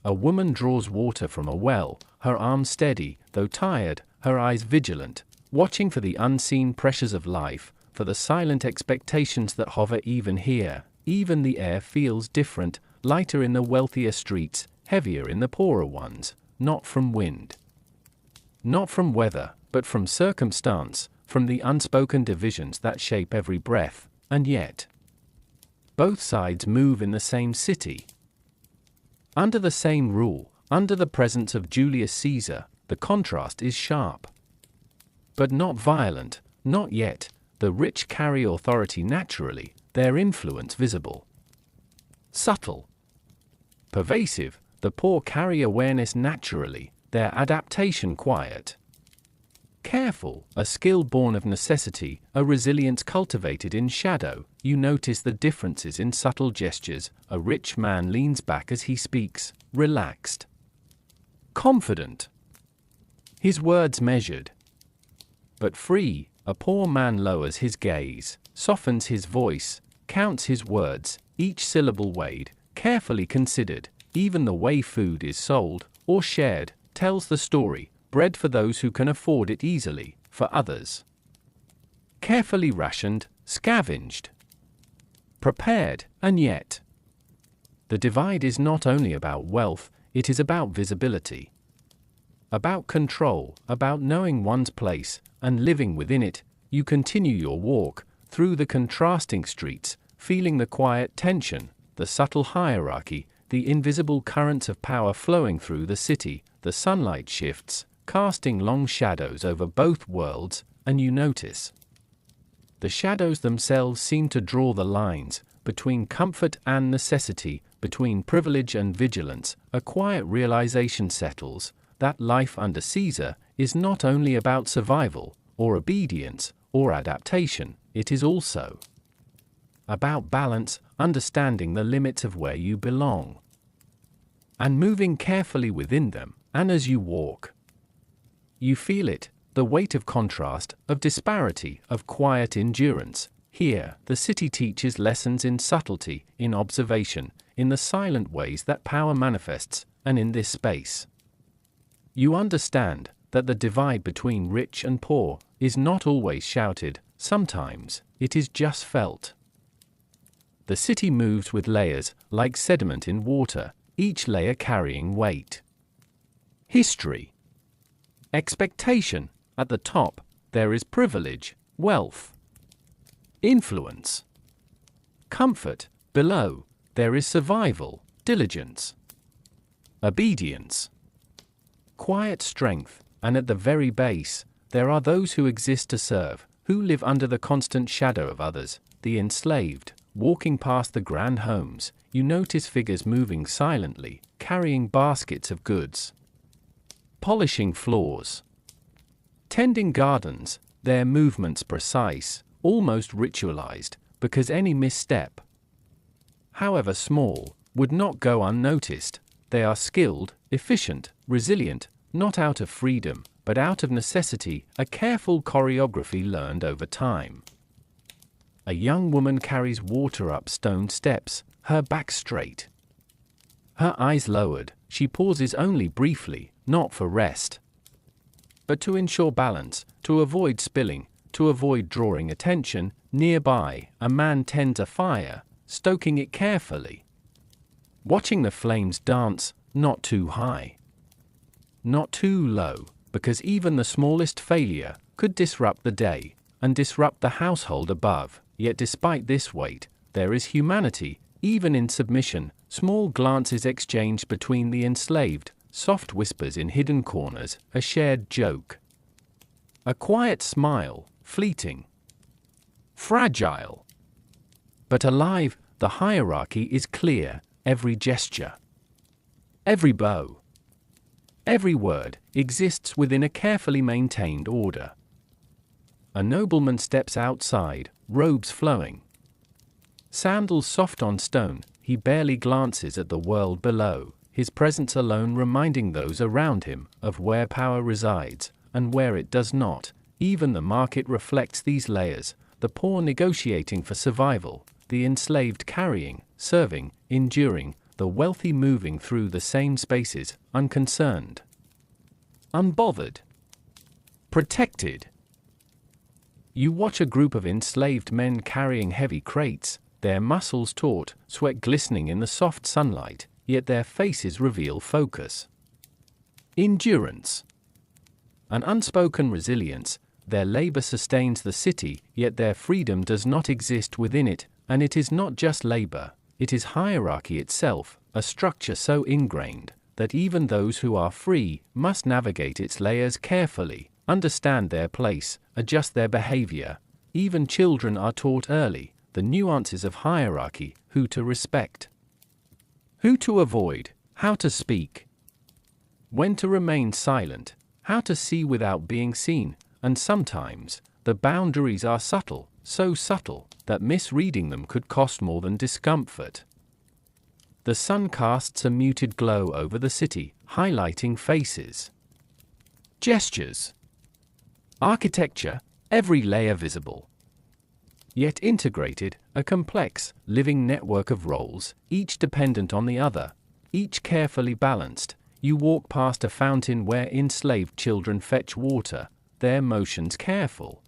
A woman draws water from a well, her arms steady, though tired, her eyes vigilant, watching for the unseen pressures of life, for the silent expectations that hover even here. Even the air feels different, lighter in the wealthier streets, heavier in the poorer ones, not from wind, not from weather, but from circumstance, from the unspoken divisions that shape every breath. And yet, both sides move in the same city, under the same rule, under the presence of Julius Caesar. The contrast is sharp, but not violent, not yet. The rich carry authority naturally, their influence visible, subtle, pervasive. The poor carry awareness naturally, their adaptation quiet, careful, a skill born of necessity, a resilience cultivated in shadow. You notice the differences in subtle gestures. A rich man leans back as he speaks, relaxed, confident, his words measured, but free. A poor man lowers his gaze, softens his voice, counts his words, each syllable weighed, carefully considered. Even the way food is sold, or shared, tells the story. Bread for those who can afford it easily, for others carefully rationed, scavenged, prepared. And yet, the divide is not only about wealth, it is about visibility, about control, about knowing one's place and living within it. You continue your walk through the contrasting streets, feeling the quiet tension, the subtle hierarchy, the invisible currents of power flowing through the city. The sunlight shifts, casting long shadows over both worlds, and you notice the shadows themselves seem to draw the lines between comfort and necessity, between privilege and vigilance. A quiet realization settles that life under Caesar is not only about survival, or obedience, or adaptation, it is also about balance, understanding the limits of where you belong, and moving carefully within them. And as you walk, you feel it, the weight of contrast, of disparity, of quiet endurance. Here, the city teaches lessons in subtlety, in observation, in the silent ways that power manifests. And in this space, You understand that the divide between rich and poor is not always shouted, sometimes it is just felt. The city moves with layers, like sediment in water, each layer carrying weight. History. Expectation. At the top, there is privilege, wealth, influence. Comfort. Below, there is survival, diligence, obedience, quiet strength, and at the very base, there are those who exist to serve, who live under the constant shadow of others, the enslaved. Walking past the grand homes, you notice figures moving silently, carrying baskets of goods, polishing floors, tending gardens, their movements precise, almost ritualized, because any misstep, however small, would not go unnoticed. They are skilled, efficient, resilient, not out of freedom, but out of necessity, a careful choreography learned over time. A young woman carries water up stone steps, her back straight, her eyes lowered. She pauses only briefly, not for rest, but to ensure balance, to avoid spilling, to avoid drawing attention. Nearby, a man tends a fire, stoking it carefully, watching the flames dance, not too high, not too low, because even the smallest failure could disrupt the day and disrupt the household above. Yet despite this weight, there is humanity, even in submission, small glances exchanged between the enslaved, soft whispers in hidden corners, a shared joke, a quiet smile, fleeting, fragile, but alive. The hierarchy is clear, every gesture, every bow, every word exists within a carefully maintained order. A nobleman steps outside, robes flowing, sandals soft on stone. He barely glances at the world below, his presence alone reminding those around him of where power resides and where it does not. Even the market reflects these layers, the poor negotiating for survival, the enslaved carrying, serving, enduring, the wealthy moving through the same spaces, unconcerned, unbothered, protected. You watch a group of enslaved men carrying heavy crates, their muscles taut, sweat glistening in the soft sunlight, yet their faces reveal focus, endurance, an unspoken resilience. Their labor sustains the city, yet their freedom does not exist within it, and it is not just labor, it is hierarchy itself, a structure so ingrained that even those who are free must navigate its layers carefully, understand their place, adjust their behavior. Even children are taught early the nuances of hierarchy, who to respect, who to avoid, how to speak, when to remain silent, how to see without being seen, and sometimes the boundaries are subtle, so subtle that misreading them could cost more than discomfort. The sun casts a muted glow over the city, highlighting faces, gestures, architecture, every layer visible, yet integrated, a complex, living network of roles, each dependent on the other, each carefully balanced. You walk past a fountain where enslaved children fetch water, their motions careful,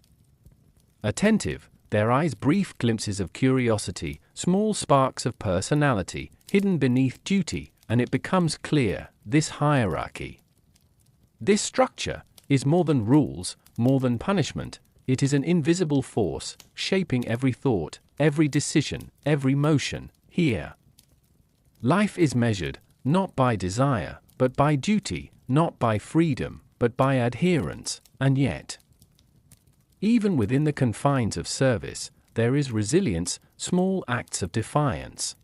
attentive, their eyes brief glimpses of curiosity, small sparks of personality, hidden beneath duty, and it becomes clear, this hierarchy, this structure, is more than rules, more than punishment. It is an invisible force, shaping every thought, every decision, every motion. Here, life is measured, not by desire, but by duty, not by freedom, but by adherence. And yet, even within the confines of service, there is resilience, small acts of defiance,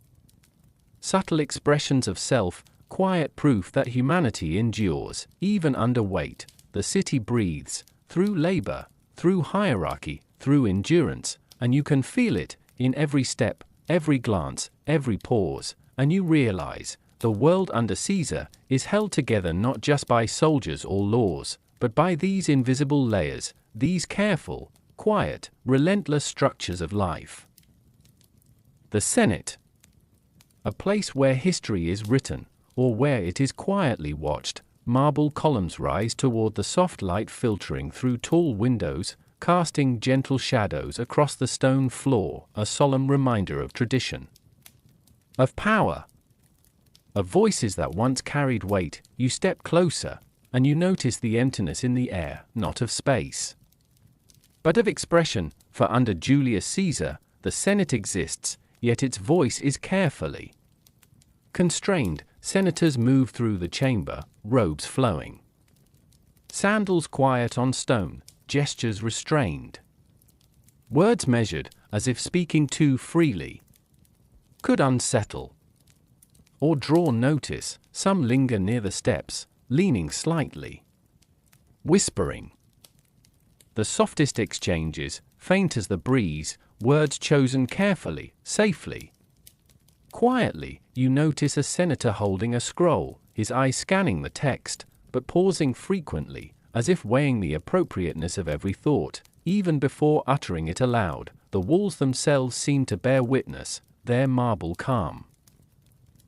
subtle expressions of self, quiet proof that humanity endures, even under weight. The city breathes, through labor, through hierarchy, through endurance, and you can feel it in every step, every glance, every pause, and you realize the world under Caesar is held together not just by soldiers or laws, but by these invisible layers, these careful, quiet, relentless structures of life. The Senate, a place where history is written, or where it is quietly watched, marble columns rise toward the soft light filtering through tall windows, casting gentle shadows across the stone floor, a solemn reminder of tradition, of power, of voices that once carried weight. You step closer, and you notice the emptiness in the air, not of space, but of expression, for under Julius Caesar, the Senate exists, yet its voice is carefully constrained. Senators move through the chamber, robes flowing, sandals quiet on stone, gestures restrained, words measured, as if speaking too freely could unsettle or draw notice. Some linger near the steps, leaning slightly, whispering the softest exchanges, faint as the breeze, words chosen carefully, safely. Quietly, you notice a senator holding a scroll, his eyes scanning the text, but pausing frequently, as if weighing the appropriateness of every thought, even before uttering it aloud. The walls themselves seem to bear witness, their marble calm,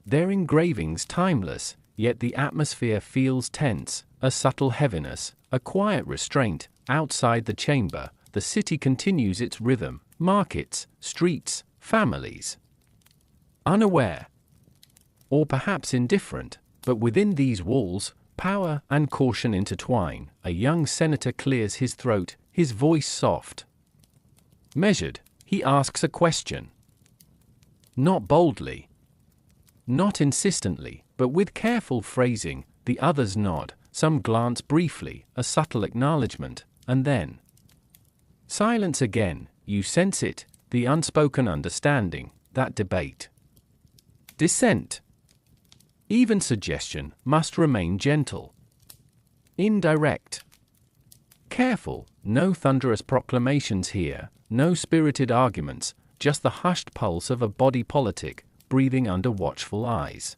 their engravings timeless, yet the atmosphere feels tense, a subtle heaviness, a quiet restraint. Outside the chamber, the city continues its rhythm, markets, streets, families. Unaware, or perhaps indifferent, but within these walls, power and caution intertwine. A young senator clears his throat, his voice soft, measured. He asks a question. Not boldly, not insistently, but with careful phrasing. The others nod, some glance briefly, a subtle acknowledgement, and then silence again. You sense it, the unspoken understanding, that debate, dissent, even suggestion, must remain gentle, indirect, careful. No thunderous proclamations here, no spirited arguments, just the hushed pulse of a body politic, breathing under watchful eyes.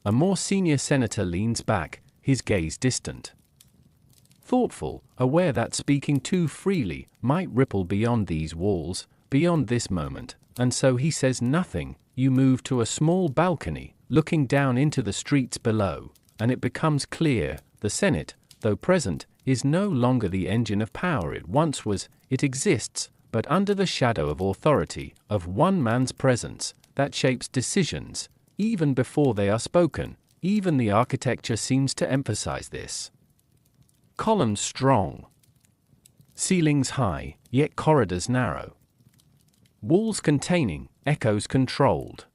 A more senior senator leans back, his gaze distant, thoughtful, aware that speaking too freely might ripple beyond these walls, beyond this moment, and so he says nothing. You move to a small balcony, looking down into the streets below, and it becomes clear, the Senate, though present, is no longer the engine of power it once was. It exists, but under the shadow of authority, of one man's presence, that shapes decisions, even before they are spoken. Even the architecture seems to emphasize this. Columns strong, ceilings high, yet corridors narrow, walls containing, echoes controlled,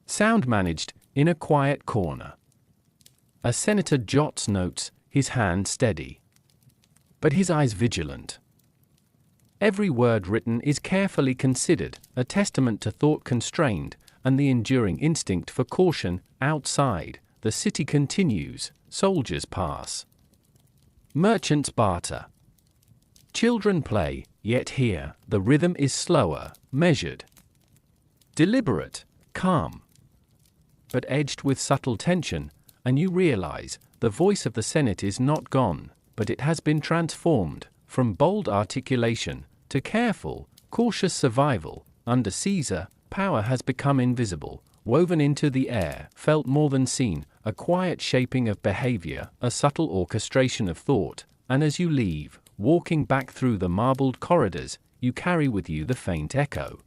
sound managed. In a quiet corner, a senator jots notes, his hand steady, but his eyes vigilant. Every word written is carefully considered, a testament to thought constrained and the enduring instinct for caution. Outside, the city continues, soldiers pass, merchants barter, children play, yet here, the rhythm is slower, measured, deliberate, calm, but edged with subtle tension, and you realize, the voice of the Senate is not gone, but it has been transformed, from bold articulation to careful, cautious survival. Under Caesar, power has become invisible, woven into the air, felt more than seen, a quiet shaping of behavior, a subtle orchestration of thought. And as you leave, walking back through the marbled corridors, you carry with you the faint echo,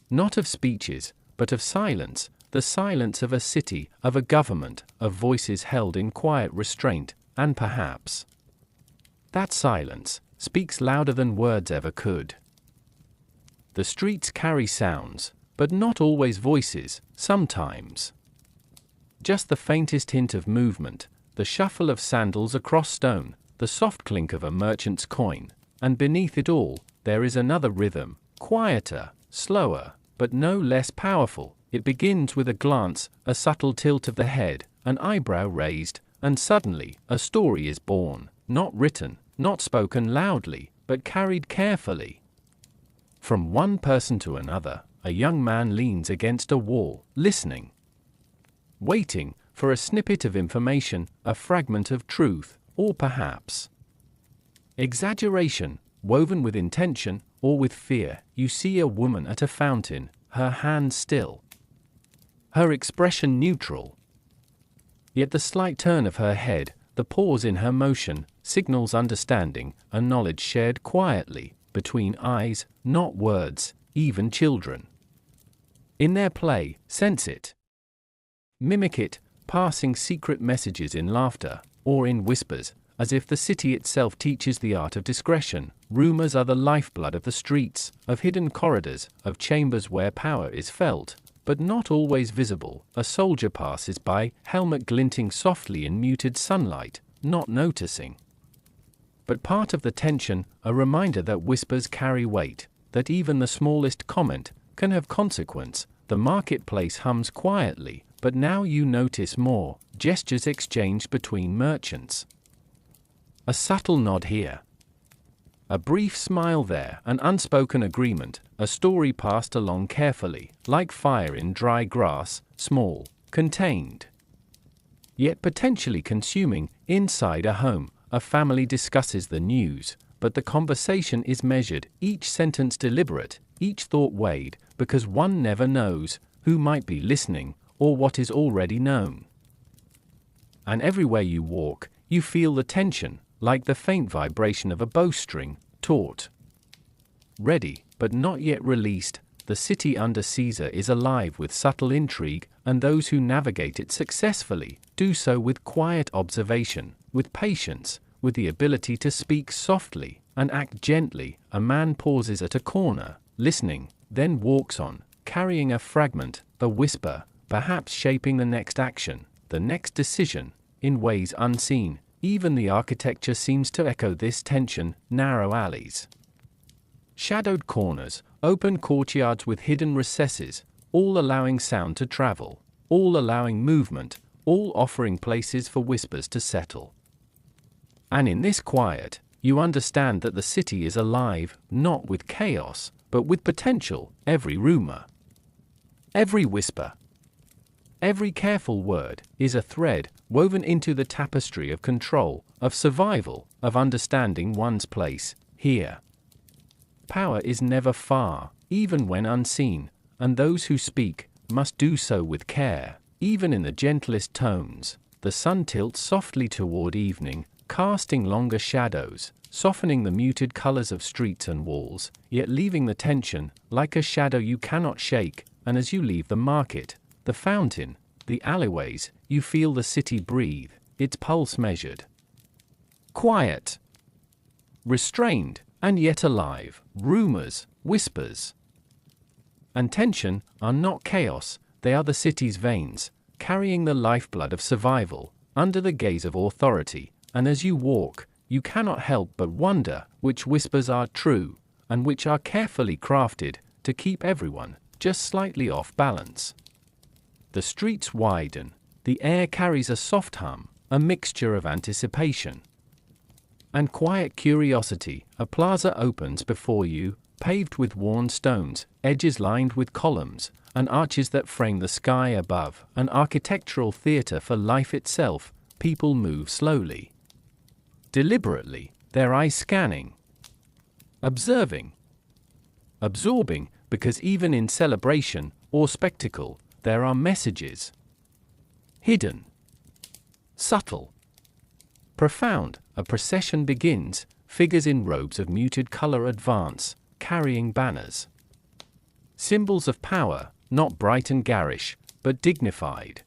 not of speeches, but of silence, the silence of a city, of a government, of voices held in quiet restraint, and perhaps that silence speaks louder than words ever could. The streets carry sounds, but not always voices. Sometimes just the faintest hint of movement, the shuffle of sandals across stone, the soft clink of a merchant's coin, and beneath it all, there is another rhythm, quieter, slower, but no less powerful. It begins with a glance, a subtle tilt of the head, an eyebrow raised, and suddenly, a story is born, not written, not spoken loudly, but carried carefully. From one person to another, a young man leans against a wall, listening, waiting for a snippet of information, a fragment of truth, or perhaps exaggeration, woven with intention or with fear. You see a woman at a fountain, her hand still, her expression neutral. Yet the slight turn of her head, the pause in her motion, signals understanding and knowledge shared quietly, between eyes, not words. Even children, in their play, sense it. Mimic it, passing secret messages in laughter, or in whispers, as if the city itself teaches the art of discretion. Rumors are the lifeblood of the streets, of hidden corridors, of chambers where power is felt, but not always visible. A soldier passes by, helmet glinting softly in muted sunlight, not noticing. But part of the tension, a reminder that whispers carry weight, that even the smallest comment can have consequence. The marketplace hums quietly, but now you notice more, gestures exchanged between merchants. A subtle nod here. A brief smile there, an unspoken agreement, a story passed along carefully, like fire in dry grass, small, contained, yet potentially consuming. Inside a home, a family discusses the news, but the conversation is measured, each sentence deliberate, each thought weighed, because one never knows who might be listening, or what is already known. And everywhere you walk, you feel the tension, like the faint vibration of a bowstring, taut, ready, but not yet released. The city under Caesar is alive with subtle intrigue, and those who navigate it successfully do so with quiet observation, with patience, with the ability to speak softly and act gently. A man pauses at a corner, listening, then walks on, carrying a fragment, a whisper, perhaps shaping the next action, the next decision, in ways unseen. Even the architecture seems to echo this tension. Narrow alleys, shadowed corners, open courtyards with hidden recesses, all allowing sound to travel, all allowing movement, all offering places for whispers to settle. And in this quiet, you understand that the city is alive, not with chaos, but with potential. Every rumor, every whisper, every careful word is a thread woven into the tapestry of control, of survival, of understanding one's place here. Power is never far, even when unseen, and those who speak must do so with care, even in the gentlest tones. The sun tilts softly toward evening, casting longer shadows, softening the muted colors of streets and walls, yet leaving the tension, like a shadow you cannot shake. And as you leave the market, the fountain, the alleyways, you feel the city breathe, its pulse measured. Quiet, restrained, and yet alive. Rumors, whispers, and tension are not chaos, they are the city's veins, carrying the lifeblood of survival, under the gaze of authority. And as you walk, you cannot help but wonder which whispers are true, and which are carefully crafted to keep everyone just slightly off balance. The streets widen, the air carries a soft hum, a mixture of anticipation and quiet curiosity. A plaza opens before you, paved with worn stones, edges lined with columns, and arches that frame the sky above, an architectural theater for life itself. People move slowly, deliberately, their eyes scanning, observing, absorbing, because even in celebration or spectacle, there are messages. Hidden, subtle, profound. A procession begins, figures in robes of muted color advance, carrying banners. Symbols of power, not bright and garish, but dignified.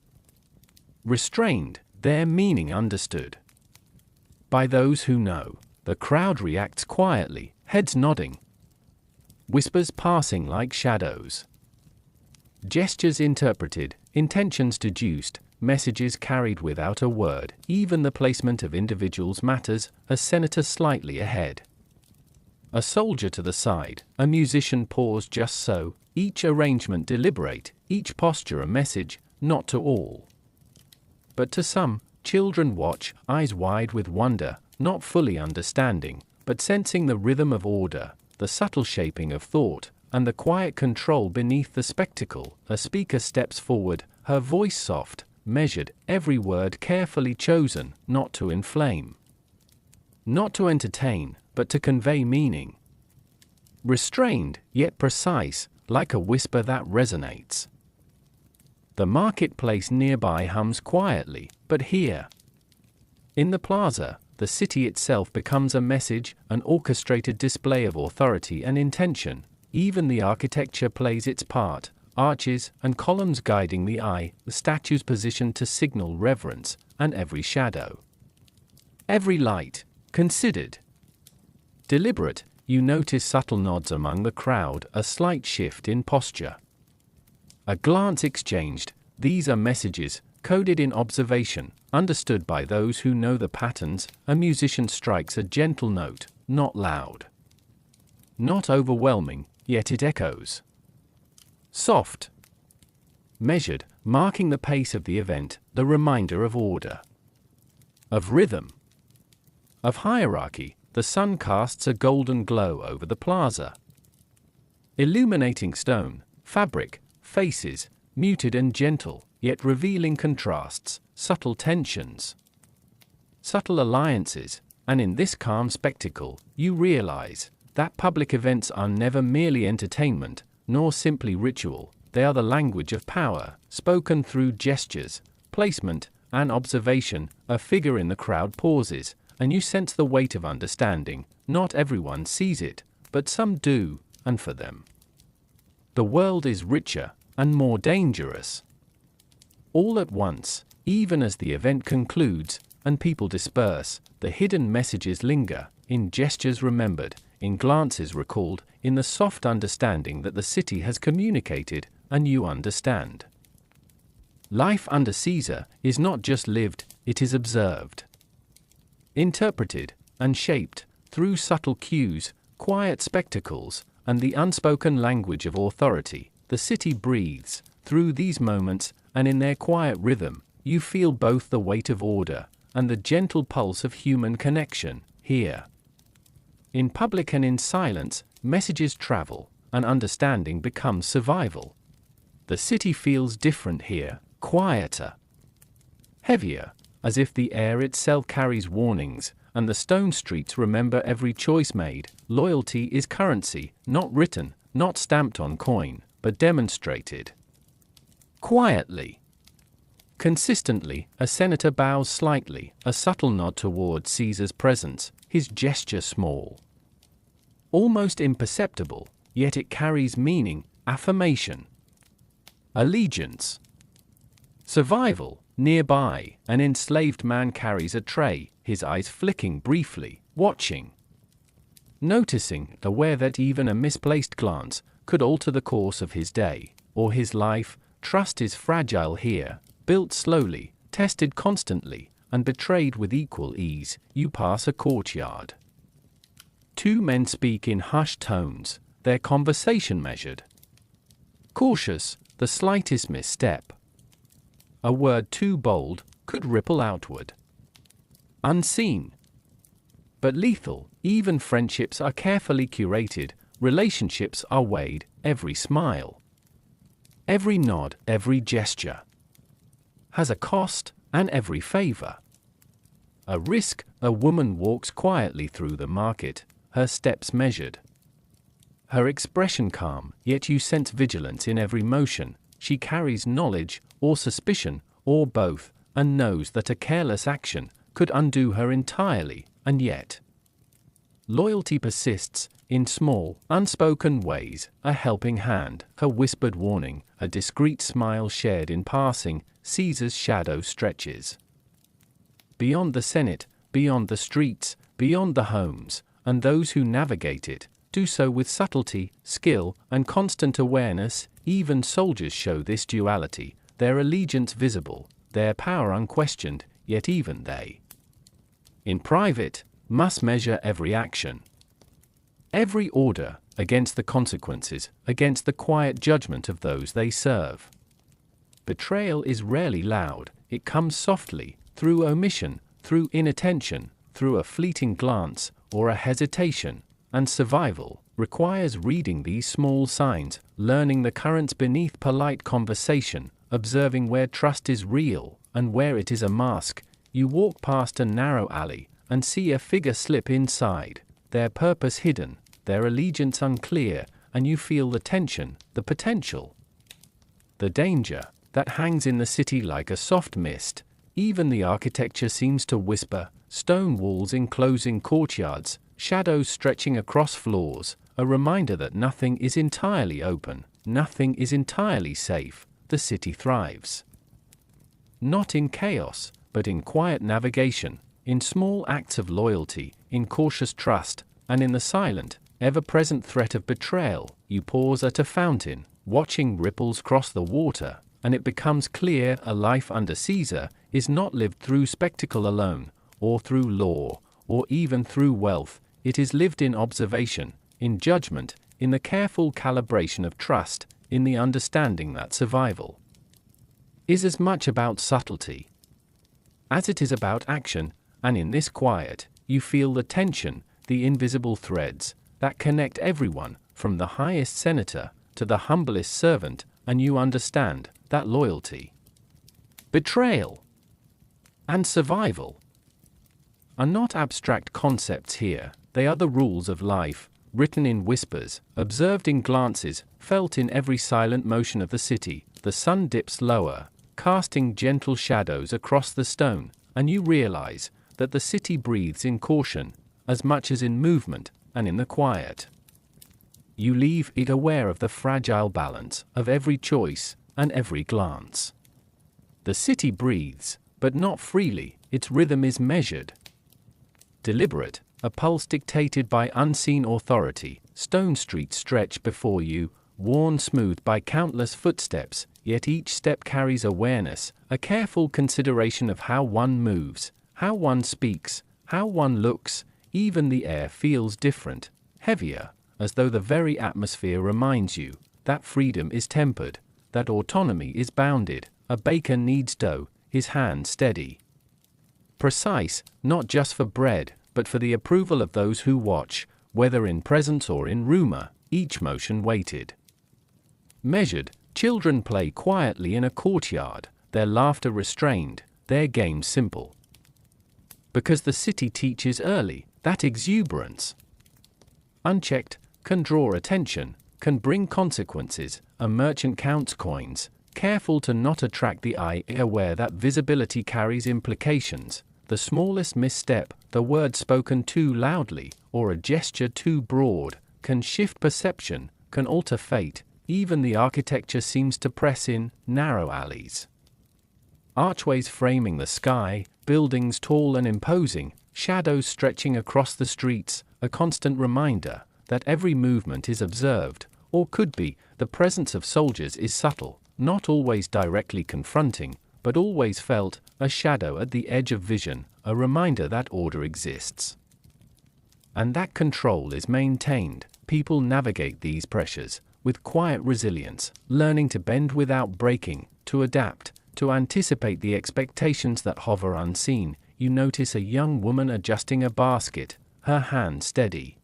Restrained, their meaning understood by those who know. The crowd reacts quietly, heads nodding, whispers passing like shadows. Gestures interpreted, intentions deduced, messages carried without a word. Even the placement of individuals matters, a senator slightly ahead, a soldier to the side, a musician paused just so, each arrangement deliberate, each posture a message, not to all, but to some. Children watch, eyes wide with wonder, not fully understanding, but sensing the rhythm of order, the subtle shaping of thought, and the quiet control beneath the spectacle. A speaker steps forward, her voice soft, measured, every word carefully chosen, not to inflame, not to entertain, but to convey meaning. Restrained, yet precise, like a whisper that resonates. The marketplace nearby hums quietly, but here, in the plaza, the city itself becomes a message, an orchestrated display of authority and intention. Even the architecture plays its part, arches and columns guiding the eye, the statues positioned to signal reverence, and every shadow, every light, considered. Deliberate, you notice subtle nods among the crowd, a slight shift in posture. A glance exchanged, these are messages, coded in observation, understood by those who know the patterns. A musician strikes a gentle note, not loud, not overwhelming, yet it echoes. Soft, measured, marking the pace of the event, the reminder of order, of rhythm, of hierarchy. The sun casts a golden glow over the plaza, illuminating stone, fabric, faces, muted and gentle, yet revealing contrasts, subtle tensions, subtle alliances. And in this calm spectacle, you realize that public events are never merely entertainment, nor simply ritual. They are the language of power, spoken through gestures, placement, and observation. A figure in the crowd pauses, and you sense the weight of understanding. Not everyone sees it, but some do, and for them, the world is richer and more dangerous. All at once, even as the event concludes, and people disperse, the hidden messages linger, in gestures remembered, in glances recalled, in the soft understanding that the city has communicated, and you understand. Life under Caesar is not just lived, it is observed, interpreted, and shaped, through subtle cues, quiet spectacles, and the unspoken language of authority. The city breathes, through these moments, and in their quiet rhythm, you feel both the weight of order, and the gentle pulse of human connection. Here, in public and in silence, messages travel, and understanding becomes survival. The city feels different here, quieter, heavier, as if the air itself carries warnings, and the stone streets remember every choice made. Loyalty is currency, not written, not stamped on coin, but demonstrated. Quietly, consistently, a senator bows slightly, a subtle nod toward Caesar's presence, his gesture small, almost imperceptible, yet it carries meaning, affirmation, allegiance, survival. Nearby, an enslaved man carries a tray, his eyes flicking briefly, watching, noticing, aware that even a misplaced glance could alter the course of his day, or his life. Trust is fragile here, built slowly, tested constantly, and betrayed with equal ease. You pass a courtyard. Two men speak in hushed tones, their conversation measured, cautious. The slightest misstep, a word too bold, could ripple outward. Unseen, but lethal. Even friendships are carefully curated, relationships are weighed. Every smile, every nod, every gesture has a cost, and every favor a risk. A woman walks quietly through the market, her steps measured, her expression calm, yet you sense vigilance in every motion. She carries knowledge, or suspicion, or both, and knows that a careless action could undo her entirely. And yet, loyalty persists, in small, unspoken ways, a helping hand, a whispered warning, a discreet smile shared in passing. Caesar's shadow stretches beyond the Senate, beyond the streets, beyond the homes, and those who navigate it do so with subtlety, skill, and constant awareness. Even soldiers show this duality, their allegiance visible, their power unquestioned, yet even they, in private, must measure every action, every order, against the consequences, against the quiet judgment of those they serve. Betrayal is rarely loud, it comes softly, through omission, through inattention, through a fleeting glance, or a hesitation. And survival requires reading these small signs, learning the currents beneath polite conversation, observing where trust is real, and where it is a mask. You walk past a narrow alley, and see a figure slip inside, their purpose hidden, their allegiance unclear, and you feel the tension, the potential, the danger. that hangs in the city like a soft mist. Even the architecture seems to whisper, stone walls enclosing courtyards, shadows stretching across floors, a reminder that nothing is entirely open, nothing is entirely safe. The city thrives. Not in chaos, but in quiet navigation, in small acts of loyalty, in cautious trust, and in the silent, ever-present threat of betrayal. You pause at a fountain, watching ripples cross the water, and it becomes clear a life under Caesar is not lived through spectacle alone, or through law, or even through wealth. It is lived in observation, in judgment, in the careful calibration of trust, in the understanding that survival is as much about subtlety as it is about action, and in this quiet, you feel the tension, the invisible threads that connect everyone, from the highest senator to the humblest servant, and you understand that loyalty, betrayal, and survival are not abstract concepts here. They are the rules of life, written in whispers, observed in glances, felt in every silent motion of the city. The sun dips lower, casting gentle shadows across the stone, and you realize that the city breathes in caution, as much as in movement, and in the quiet. You leave it aware of the fragile balance of every choice and every glance. The city breathes, but not freely. Its rhythm is measured, deliberate, a pulse dictated by unseen authority. Stone streets stretch before you, worn smooth by countless footsteps, yet each step carries awareness, a careful consideration of how one moves, how one speaks, how one looks. Even the air feels different, heavier, as though the very atmosphere reminds you that freedom is tempered, that autonomy is bounded. A baker kneads dough, his hand steady, precise, not just for bread, but for the approval of those who watch, whether in presence or in rumor, each motion weighted, measured. Children play quietly in a courtyard, their laughter restrained, their games simple. Because the city teaches early that exuberance, unchecked, can draw attention, can bring consequences. A merchant counts coins, careful to not attract the eye, aware that visibility carries implications. The smallest misstep, the word spoken too loudly, or a gesture too broad, can shift perception, can alter fate. Even the architecture seems to press in, narrow alleys, archways framing the sky, buildings tall and imposing, shadows stretching across the streets, a constant reminder that every movement is observed, or could be. The presence of soldiers is subtle, not always directly confronting, but always felt, a shadow at the edge of vision, a reminder that order exists, and that control is maintained. People navigate these pressures with quiet resilience, learning to bend without breaking, to adapt, to anticipate the expectations that hover unseen. You notice a young woman adjusting a basket, her hand steady,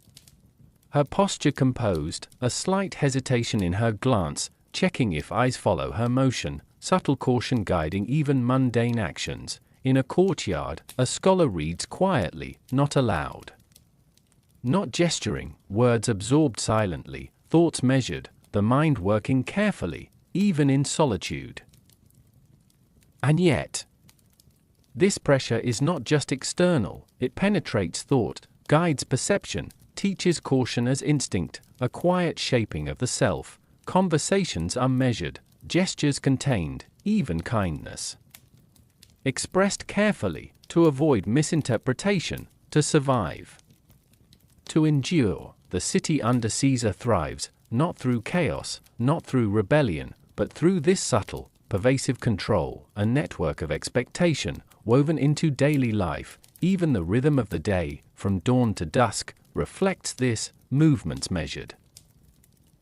her posture composed, a slight hesitation in her glance, checking if eyes follow her motion, subtle caution guiding even mundane actions. In a courtyard, a scholar reads quietly, not aloud, not gesturing, words absorbed silently, thoughts measured, the mind working carefully, even in solitude. And yet, this pressure is not just external, it penetrates thought, guides perception, teaches caution as instinct, a quiet shaping of the self. Conversations are measured, gestures contained, even kindness expressed carefully, to avoid misinterpretation, to survive, to endure. The city under Caesar thrives, not through chaos, not through rebellion, but through this subtle, pervasive control, a network of expectation, woven into daily life. Even the rhythm of the day, from dawn to dusk, reflects this, movements measured,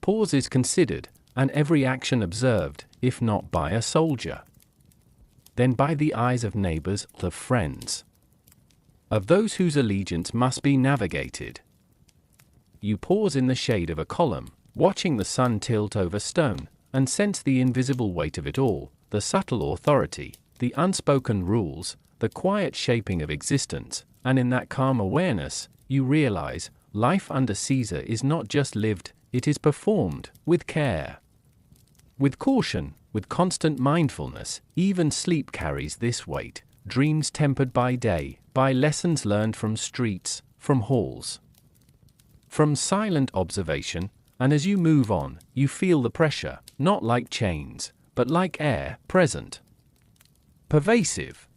pauses considered, and every action observed, if not by a soldier, then by the eyes of neighbors, of friends, of those whose allegiance must be navigated. You pause in the shade of a column, watching the sun tilt over stone, and sense the invisible weight of it all, the subtle authority, the unspoken rules, the quiet shaping of existence. And in that calm awareness, you realize, life under Caesar is not just lived, it is performed, with care, with caution, with constant mindfulness, even sleep carries this weight, dreams tempered by day, by lessons learned from streets, from halls, from silent observation, and as you move on, you feel the pressure, not like chains, but like air, present, pervasive,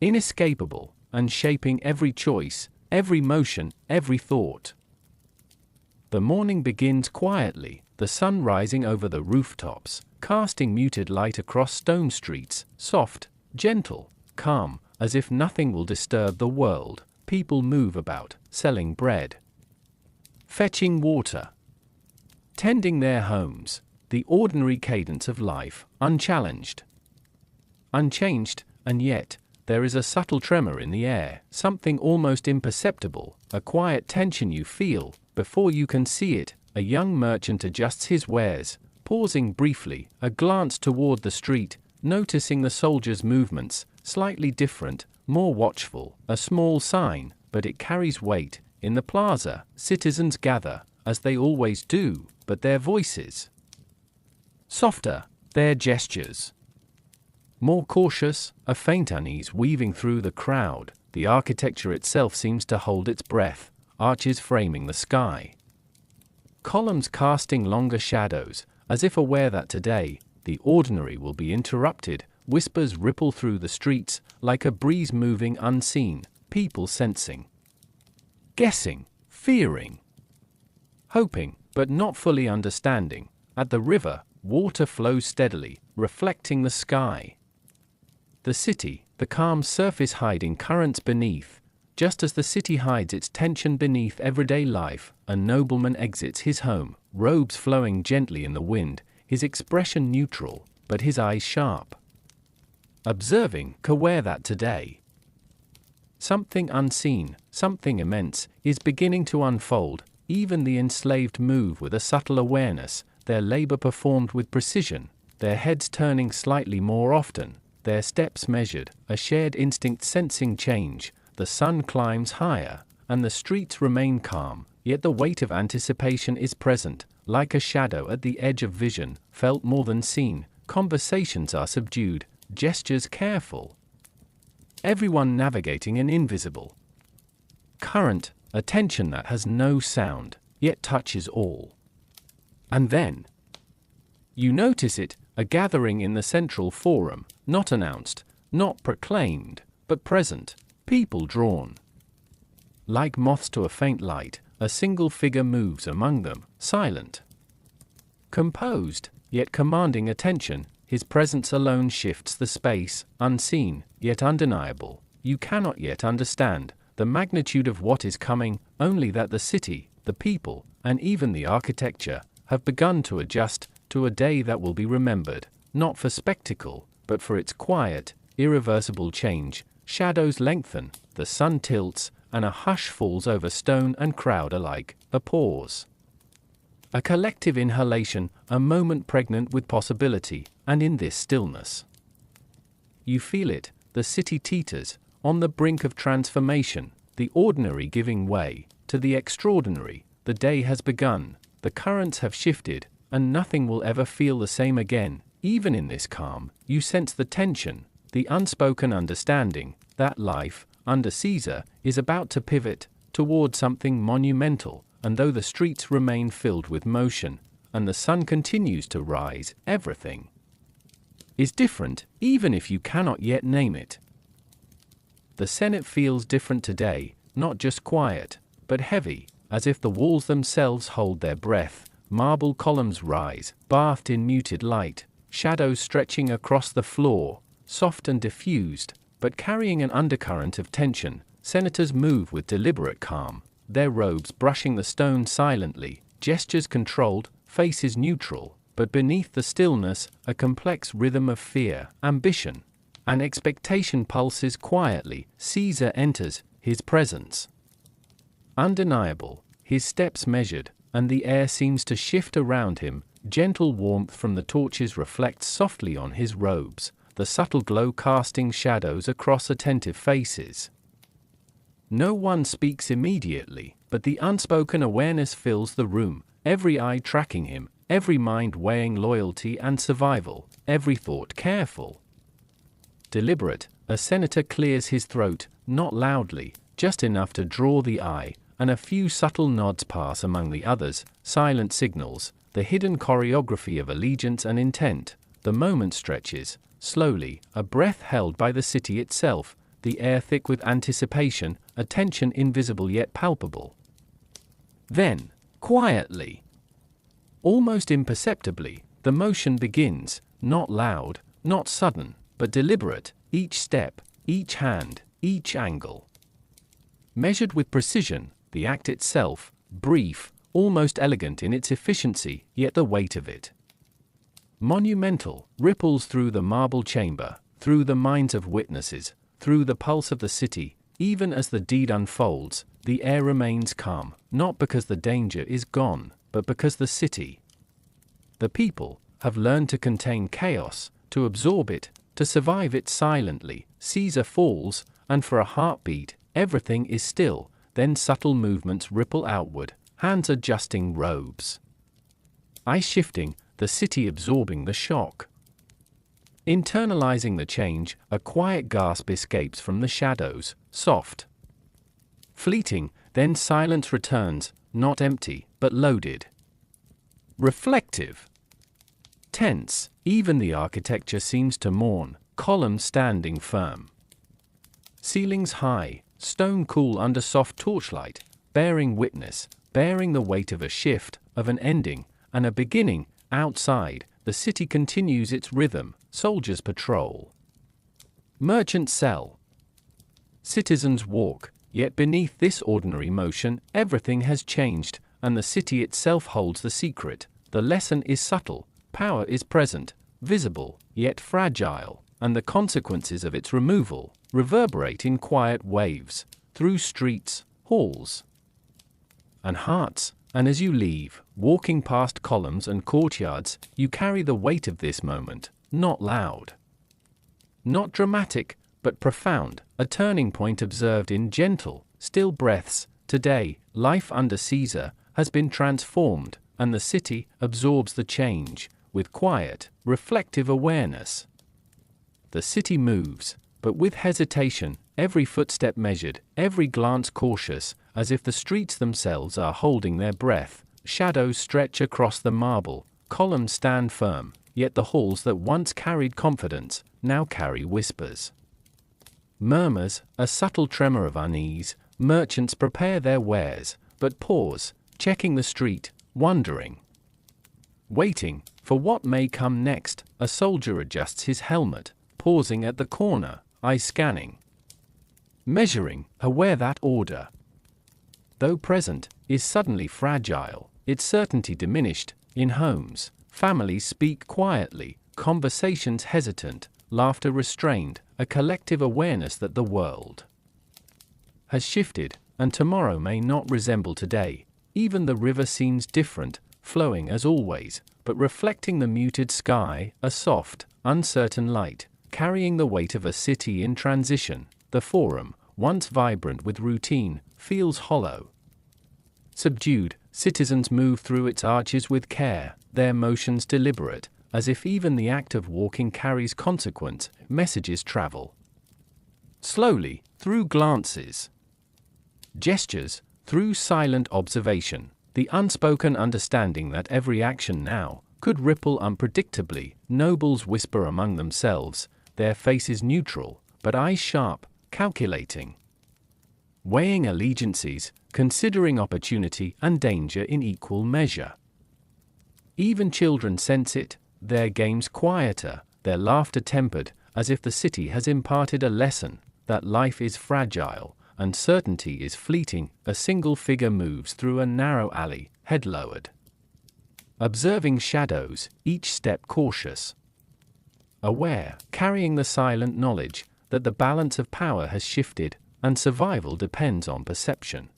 inescapable, and shaping every choice, every motion, every thought. The morning begins quietly, the sun rising over the rooftops, casting muted light across stone streets, soft, gentle, calm, as if nothing will disturb the world. People move about, selling bread, fetching water, tending their homes, the ordinary cadence of life, unchallenged, unchanged, and yet, there is a subtle tremor in the air, something almost imperceptible, a quiet tension you feel. Before you can see it, a young merchant adjusts his wares, pausing briefly, a glance toward the street, noticing the soldiers' movements, slightly different, more watchful, a small sign, but it carries weight. In the plaza, citizens gather, as they always do, but their voices softer, their gestures more cautious, a faint unease weaving through the crowd. The architecture itself seems to hold its breath, arches framing the sky, columns casting longer shadows, as if aware that today, the ordinary will be interrupted. Whispers ripple through the streets, like a breeze moving unseen, people sensing, guessing, fearing, hoping, but not fully understanding. At the river, water flows steadily, reflecting the sky. The city, the calm surface hiding currents beneath. Just as the city hides its tension beneath everyday life, a nobleman exits his home, robes flowing gently in the wind, his expression neutral, but his eyes sharp, observing, aware that today, something unseen, something immense, is beginning to unfold. Even the enslaved move with a subtle awareness, their labor performed with precision, their heads turning slightly more often, their steps measured, a shared instinct sensing change. The sun climbs higher, and the streets remain calm, yet the weight of anticipation is present, like a shadow at the edge of vision, felt more than seen. Conversations are subdued, gestures careful. Everyone navigating an invisible current, a tension that has no sound, yet touches all. And then, you notice it, a gathering in the central forum, not announced, not proclaimed, but present. People drawn like moths to a faint light, a single figure moves among them, silent, composed, yet commanding attention. His presence alone shifts the space, unseen, yet undeniable. You cannot yet understand the magnitude of what is coming, only that the city, the people, and even the architecture have begun to adjust to a day that will be remembered, not for spectacle, but for its quiet, irreversible change. Shadows lengthen, the sun tilts, and a hush falls over stone and crowd alike, a pause. A collective inhalation, a moment pregnant with possibility, and in this stillness, you feel it, the city teeters, on the brink of transformation, the ordinary giving way to the extraordinary. The day has begun, the currents have shifted, and nothing will ever feel the same again. Even in this calm, you sense the tension, the unspoken understanding that life, under Caesar, is about to pivot toward something monumental. And though the streets remain filled with motion, and the sun continues to rise, everything is different, even if you cannot yet name it. The Senate feels different today, not just quiet, but heavy, as if the walls themselves hold their breath. Marble columns rise, bathed in muted light, shadows stretching across the floor, soft and diffused, but carrying an undercurrent of tension. Senators move with deliberate calm, their robes brushing the stone silently, gestures controlled, faces neutral, but beneath the stillness, a complex rhythm of fear, ambition, and expectation pulses quietly. Caesar enters, his presence undeniable, his steps measured, and the air seems to shift around him. Gentle warmth from the torches reflects softly on his robes, the subtle glow casting shadows across attentive faces. No one speaks immediately, but the unspoken awareness fills the room, every eye tracking him, every mind weighing loyalty and survival, every thought careful. Deliberate, a senator clears his throat, not loudly, just enough to draw the eye, and a few subtle nods pass among the others, silent signals, the hidden choreography of allegiance and intent. The moment stretches, slowly, a breath held by the city itself, the air thick with anticipation, a tension invisible yet palpable. Then, quietly, almost imperceptibly, the motion begins, not loud, not sudden, but deliberate, each step, each hand, each angle. Measured with precision, the act itself, brief, almost elegant in its efficiency, yet the weight of it monumental, ripples through the marble chamber, through the minds of witnesses, through the pulse of the city. Even as the deed unfolds, the air remains calm, not because the danger is gone, but because the city, the people, have learned to contain chaos, to absorb it, to survive it silently. Caesar falls, and for a heartbeat, everything is still, then subtle movements ripple outward, hands adjusting robes, eyes shifting, the city absorbing the shock. Internalizing the change, a quiet gasp escapes from the shadows, soft, fleeting, then silence returns, not empty, but loaded. Reflective. Tense, even the architecture seems to mourn, columns standing firm. Ceilings high, stone cool under soft torchlight, bearing witness, bearing the weight of a shift, of an ending, and a beginning. Outside, the city continues its rhythm, soldiers patrol, merchants sell, citizens walk, yet beneath this ordinary motion, everything has changed, and the city itself holds the secret. The lesson is subtle, power is present, visible, yet fragile, and the consequences of its removal reverberate in quiet waves, through streets, halls, and hearts. And as you leave, walking past columns and courtyards, you carry the weight of this moment, not loud, not dramatic, but profound, a turning point observed in gentle, still breaths. Today, life under Caesar has been transformed, and the city absorbs the change, with quiet, reflective awareness. The city moves, but with hesitation, every footstep measured, every glance cautious, as if the streets themselves are holding their breath. Shadows stretch across the marble, columns stand firm, yet the halls that once carried confidence, now carry whispers. Murmurs, a subtle tremor of unease, merchants prepare their wares, but pause, checking the street, wondering, waiting, for what may come next. A soldier adjusts his helmet, pausing at the corner, eyes scanning, measuring, aware that order, though present, is suddenly fragile, its certainty diminished. In homes, families speak quietly, conversations hesitant, laughter restrained, a collective awareness that the world has shifted, and tomorrow may not resemble today. Even the river seems different, flowing as always, but reflecting the muted sky, a soft, uncertain light, carrying the weight of a city in transition. The forum, once vibrant with routine, feels hollow. Subdued, citizens move through its arches with care, their motions deliberate, as if even the act of walking carries consequence. Messages travel slowly, through glances, gestures, through silent observation, the unspoken understanding that every action now could ripple unpredictably. Nobles whisper among themselves, their faces neutral, but eyes sharp, calculating, weighing allegiances, considering opportunity and danger in equal measure. Even children sense it, their games quieter, their laughter tempered, as if the city has imparted a lesson, that life is fragile, uncertainty is fleeting. A single figure moves through a narrow alley, head lowered, observing shadows, each step cautious, aware, carrying the silent knowledge that the balance of power has shifted, and survival depends on perception.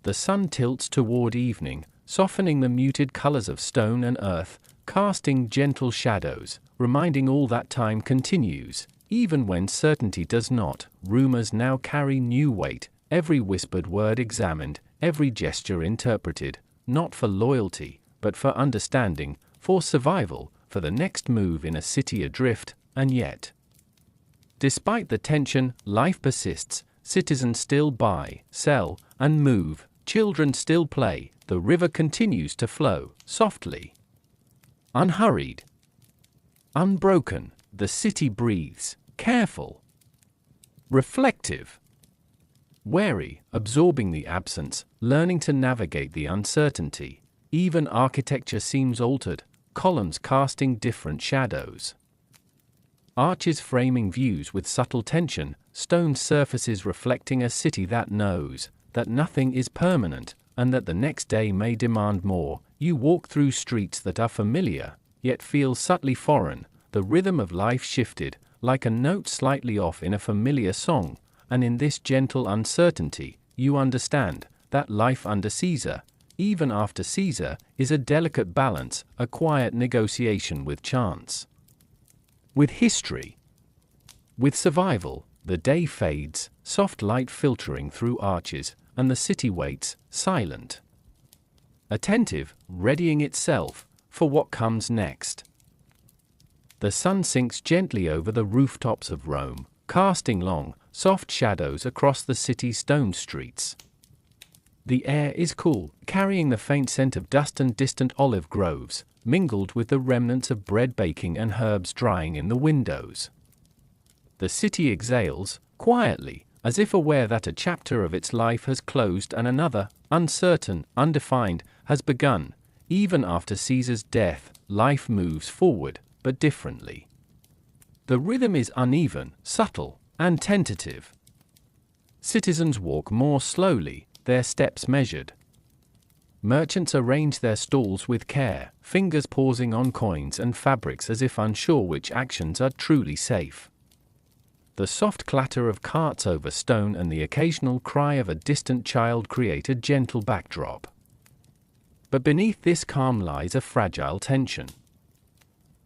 The sun tilts toward evening, softening the muted colors of stone and earth, casting gentle shadows, reminding all that time continues, even when certainty does not. Rumors now carry new weight, every whispered word examined, every gesture interpreted, not for loyalty, but but for understanding, for survival, for the next move in a city adrift, and yet. Despite the tension, life persists, citizens still buy, sell, and move, children still play, the river continues to flow, softly. Unhurried. Unbroken, the city breathes, careful. Reflective. Wary, absorbing the absence, learning to navigate the uncertainty. Even architecture seems altered, columns casting different shadows. Arches framing views with subtle tension, stone surfaces reflecting a city that knows that nothing is permanent, and that the next day may demand more. You walk through streets that are familiar, yet feel subtly foreign, the rhythm of life shifted, like a note slightly off in a familiar song, and in this gentle uncertainty, you understand that life under Caesar, even after Caesar, is a delicate balance, a quiet negotiation with chance. With history. With survival, the day fades, soft light filtering through arches, and the city waits, silent. Attentive, readying itself for what comes next. The sun sinks gently over the rooftops of Rome, casting long, soft shadows across the city's stone streets. The air is cool, carrying the faint scent of dust and distant olive groves, mingled with the remnants of bread baking and herbs drying in the windows. The city exhales, quietly, as if aware that a chapter of its life has closed and another, uncertain, undefined, has begun. Even after Caesar's death, life moves forward, but differently. The rhythm is uneven, subtle, and tentative. Citizens walk more slowly, their steps measured. Merchants arrange their stalls with care, fingers pausing on coins and fabrics as if unsure which actions are truly safe. The soft clatter of carts over stone and the occasional cry of a distant child create a gentle backdrop. But beneath this calm lies a fragile tension.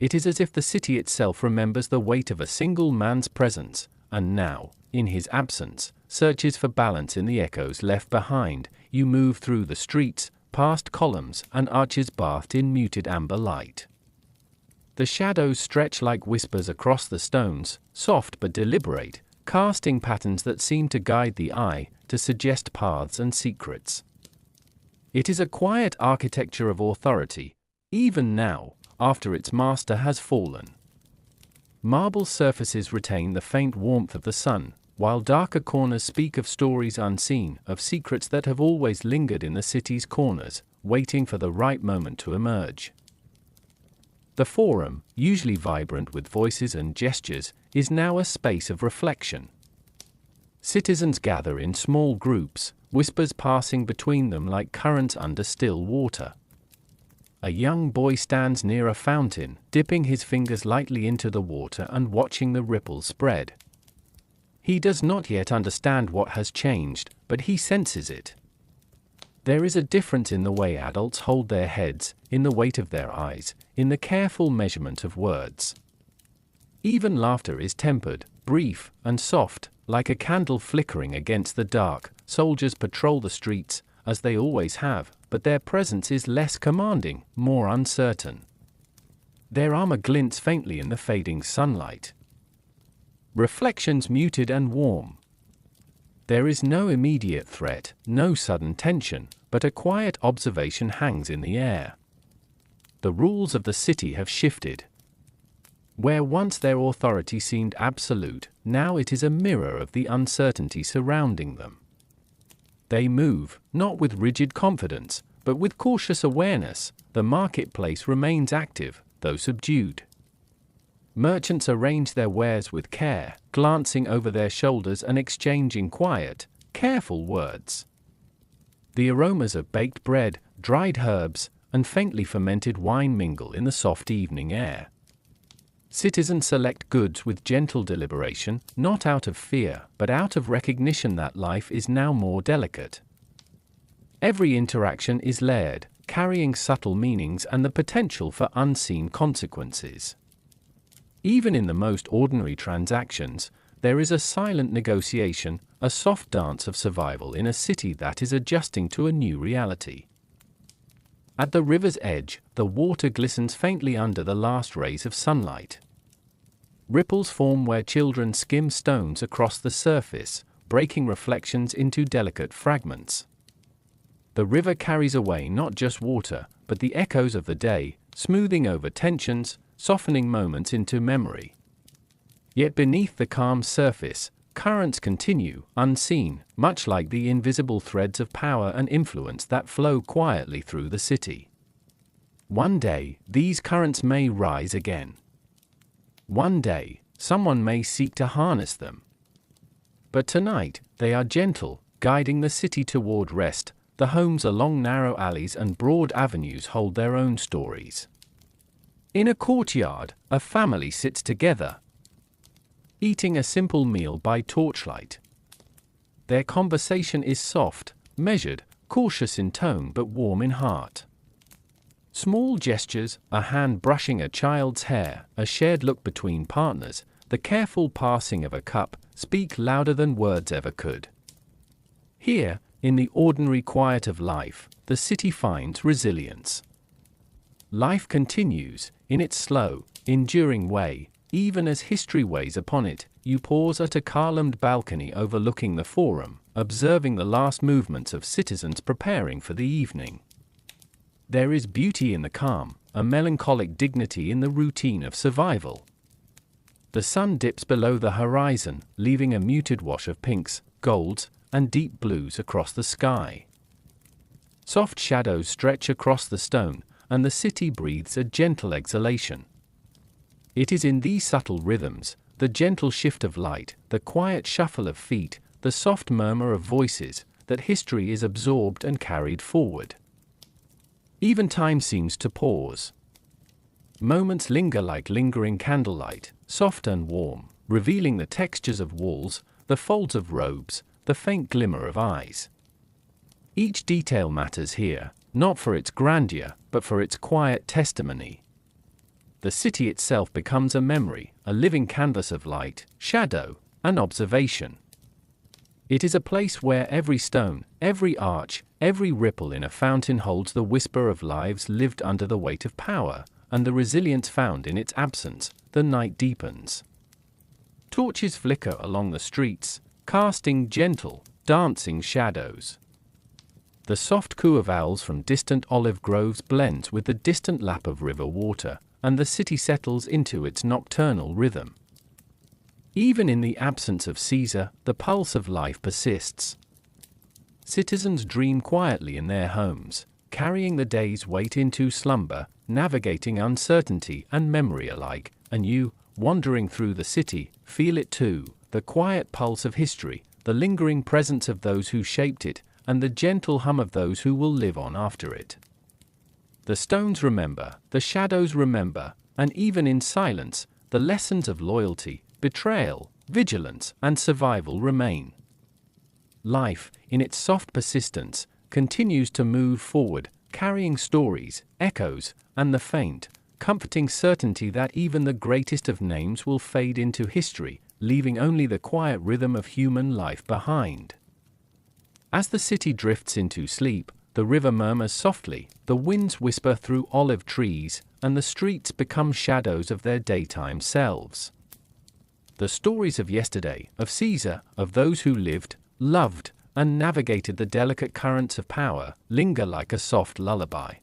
It is as if the city itself remembers the weight of a single man's presence, and now, in his absence, searches for balance in the echoes left behind. You move through the streets, past columns and arches bathed in muted amber light. The shadows stretch like whispers across the stones, soft but deliberate, casting patterns that seem to guide the eye, to suggest paths and secrets. It is a quiet architecture of authority, even now, after its master has fallen. Marble surfaces retain the faint warmth of the sun, while darker corners speak of stories unseen, of secrets that have always lingered in the city's corners, waiting for the right moment to emerge. The Forum, usually vibrant with voices and gestures, is now a space of reflection. Citizens gather in small groups, whispers passing between them like currents under still water. A young boy stands near a fountain, dipping his fingers lightly into the water and watching the ripples spread. He does not yet understand what has changed, but he senses it. There is a difference in the way adults hold their heads, in the weight of their eyes, in the careful measurement of words. Even laughter is tempered, brief, and soft, like a candle flickering against the dark. Soldiers patrol the streets, as they always have, but their presence is less commanding, more uncertain. Their armor glints faintly in the fading sunlight. Reflections muted and warm. There is no immediate threat, no sudden tension, but a quiet observation hangs in the air. The rules of the city have shifted. Where once their authority seemed absolute, now it is a mirror of the uncertainty surrounding them. They move, not with rigid confidence, but with cautious awareness. The marketplace remains active, though subdued. Merchants arrange their wares with care, glancing over their shoulders and exchanging quiet, careful words. The aromas of baked bread, dried herbs, and faintly fermented wine mingle in the soft evening air. Citizens select goods with gentle deliberation, not out of fear, but out of recognition that life is now more delicate. Every interaction is layered, carrying subtle meanings and the potential for unseen consequences. Even in the most ordinary transactions, there is a silent negotiation, a soft dance of survival in a city that is adjusting to a new reality. At the river's edge, the water glistens faintly under the last rays of sunlight. Ripples form where children skim stones across the surface, breaking reflections into delicate fragments. The river carries away not just water, but the echoes of the day, smoothing over tensions, softening moments into memory. Yet beneath the calm surface, currents continue, unseen, much like the invisible threads of power and influence that flow quietly through the city. One day, these currents may rise again. One day, someone may seek to harness them. But tonight, they are gentle, guiding the city toward rest. The homes along narrow alleys and broad avenues hold their own stories. In a courtyard, a family sits together, eating a simple meal by torchlight. Their conversation is soft, measured, cautious in tone but warm in heart. Small gestures, a hand brushing a child's hair, a shared look between partners, the careful passing of a cup, speak louder than words ever could. Here, in the ordinary quiet of life, the city finds resilience. Life continues, in its slow, enduring way. Even as history weighs upon it, you pause at a columned balcony overlooking the forum, observing the last movements of citizens preparing for the evening. There is beauty in the calm, a melancholic dignity in the routine of survival. The sun dips below the horizon, leaving a muted wash of pinks, golds, and deep blues across the sky. Soft shadows stretch across the stone, and the city breathes a gentle exhalation. It is in these subtle rhythms, the gentle shift of light, the quiet shuffle of feet, the soft murmur of voices, that history is absorbed and carried forward. Even time seems to pause. Moments linger like lingering candlelight, soft and warm, revealing the textures of walls, the folds of robes, the faint glimmer of eyes. Each detail matters here, not for its grandeur, but for its quiet testimony. The city itself becomes a memory, a living canvas of light, shadow, and observation. It is a place where every stone, every arch, every ripple in a fountain holds the whisper of lives lived under the weight of power, and the resilience found in its absence. The night deepens. Torches flicker along the streets, casting gentle, dancing shadows. The soft coo of owls from distant olive groves blends with the distant lap of river water, and the city settles into its nocturnal rhythm. Even in the absence of Caesar, the pulse of life persists. Citizens dream quietly in their homes, carrying the day's weight into slumber, navigating uncertainty and memory alike, and you, wandering through the city, feel it too, the quiet pulse of history, the lingering presence of those who shaped it, and the gentle hum of those who will live on after it. The stones remember, the shadows remember, and even in silence, the lessons of loyalty, betrayal, vigilance, and survival remain. Life, in its soft persistence, continues to move forward, carrying stories, echoes, and the faint, comforting certainty that even the greatest of names will fade into history, leaving only the quiet rhythm of human life behind. As the city drifts into sleep, the river murmurs softly, the winds whisper through olive trees, and the streets become shadows of their daytime selves. The stories of yesterday, of Caesar, of those who lived, loved, and navigated the delicate currents of power, linger like a soft lullaby.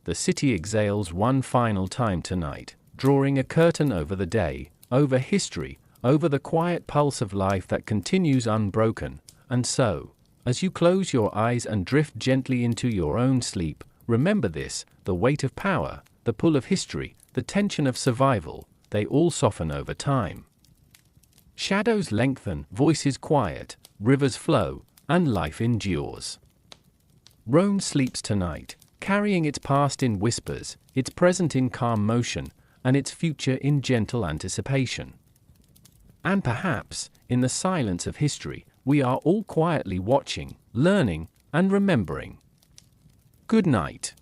The city exhales one final time tonight, drawing a curtain over the day, over history, over the quiet pulse of life that continues unbroken, and so, as you close your eyes and drift gently into your own sleep, remember this: the weight of power, the pull of history, the tension of survival, they all soften over time. Shadows lengthen, voices quiet, rivers flow, and life endures. Rome sleeps tonight, carrying its past in whispers, its present in calm motion, and its future in gentle anticipation. And perhaps, in the silence of history, we are all quietly watching, learning, and remembering. Good night.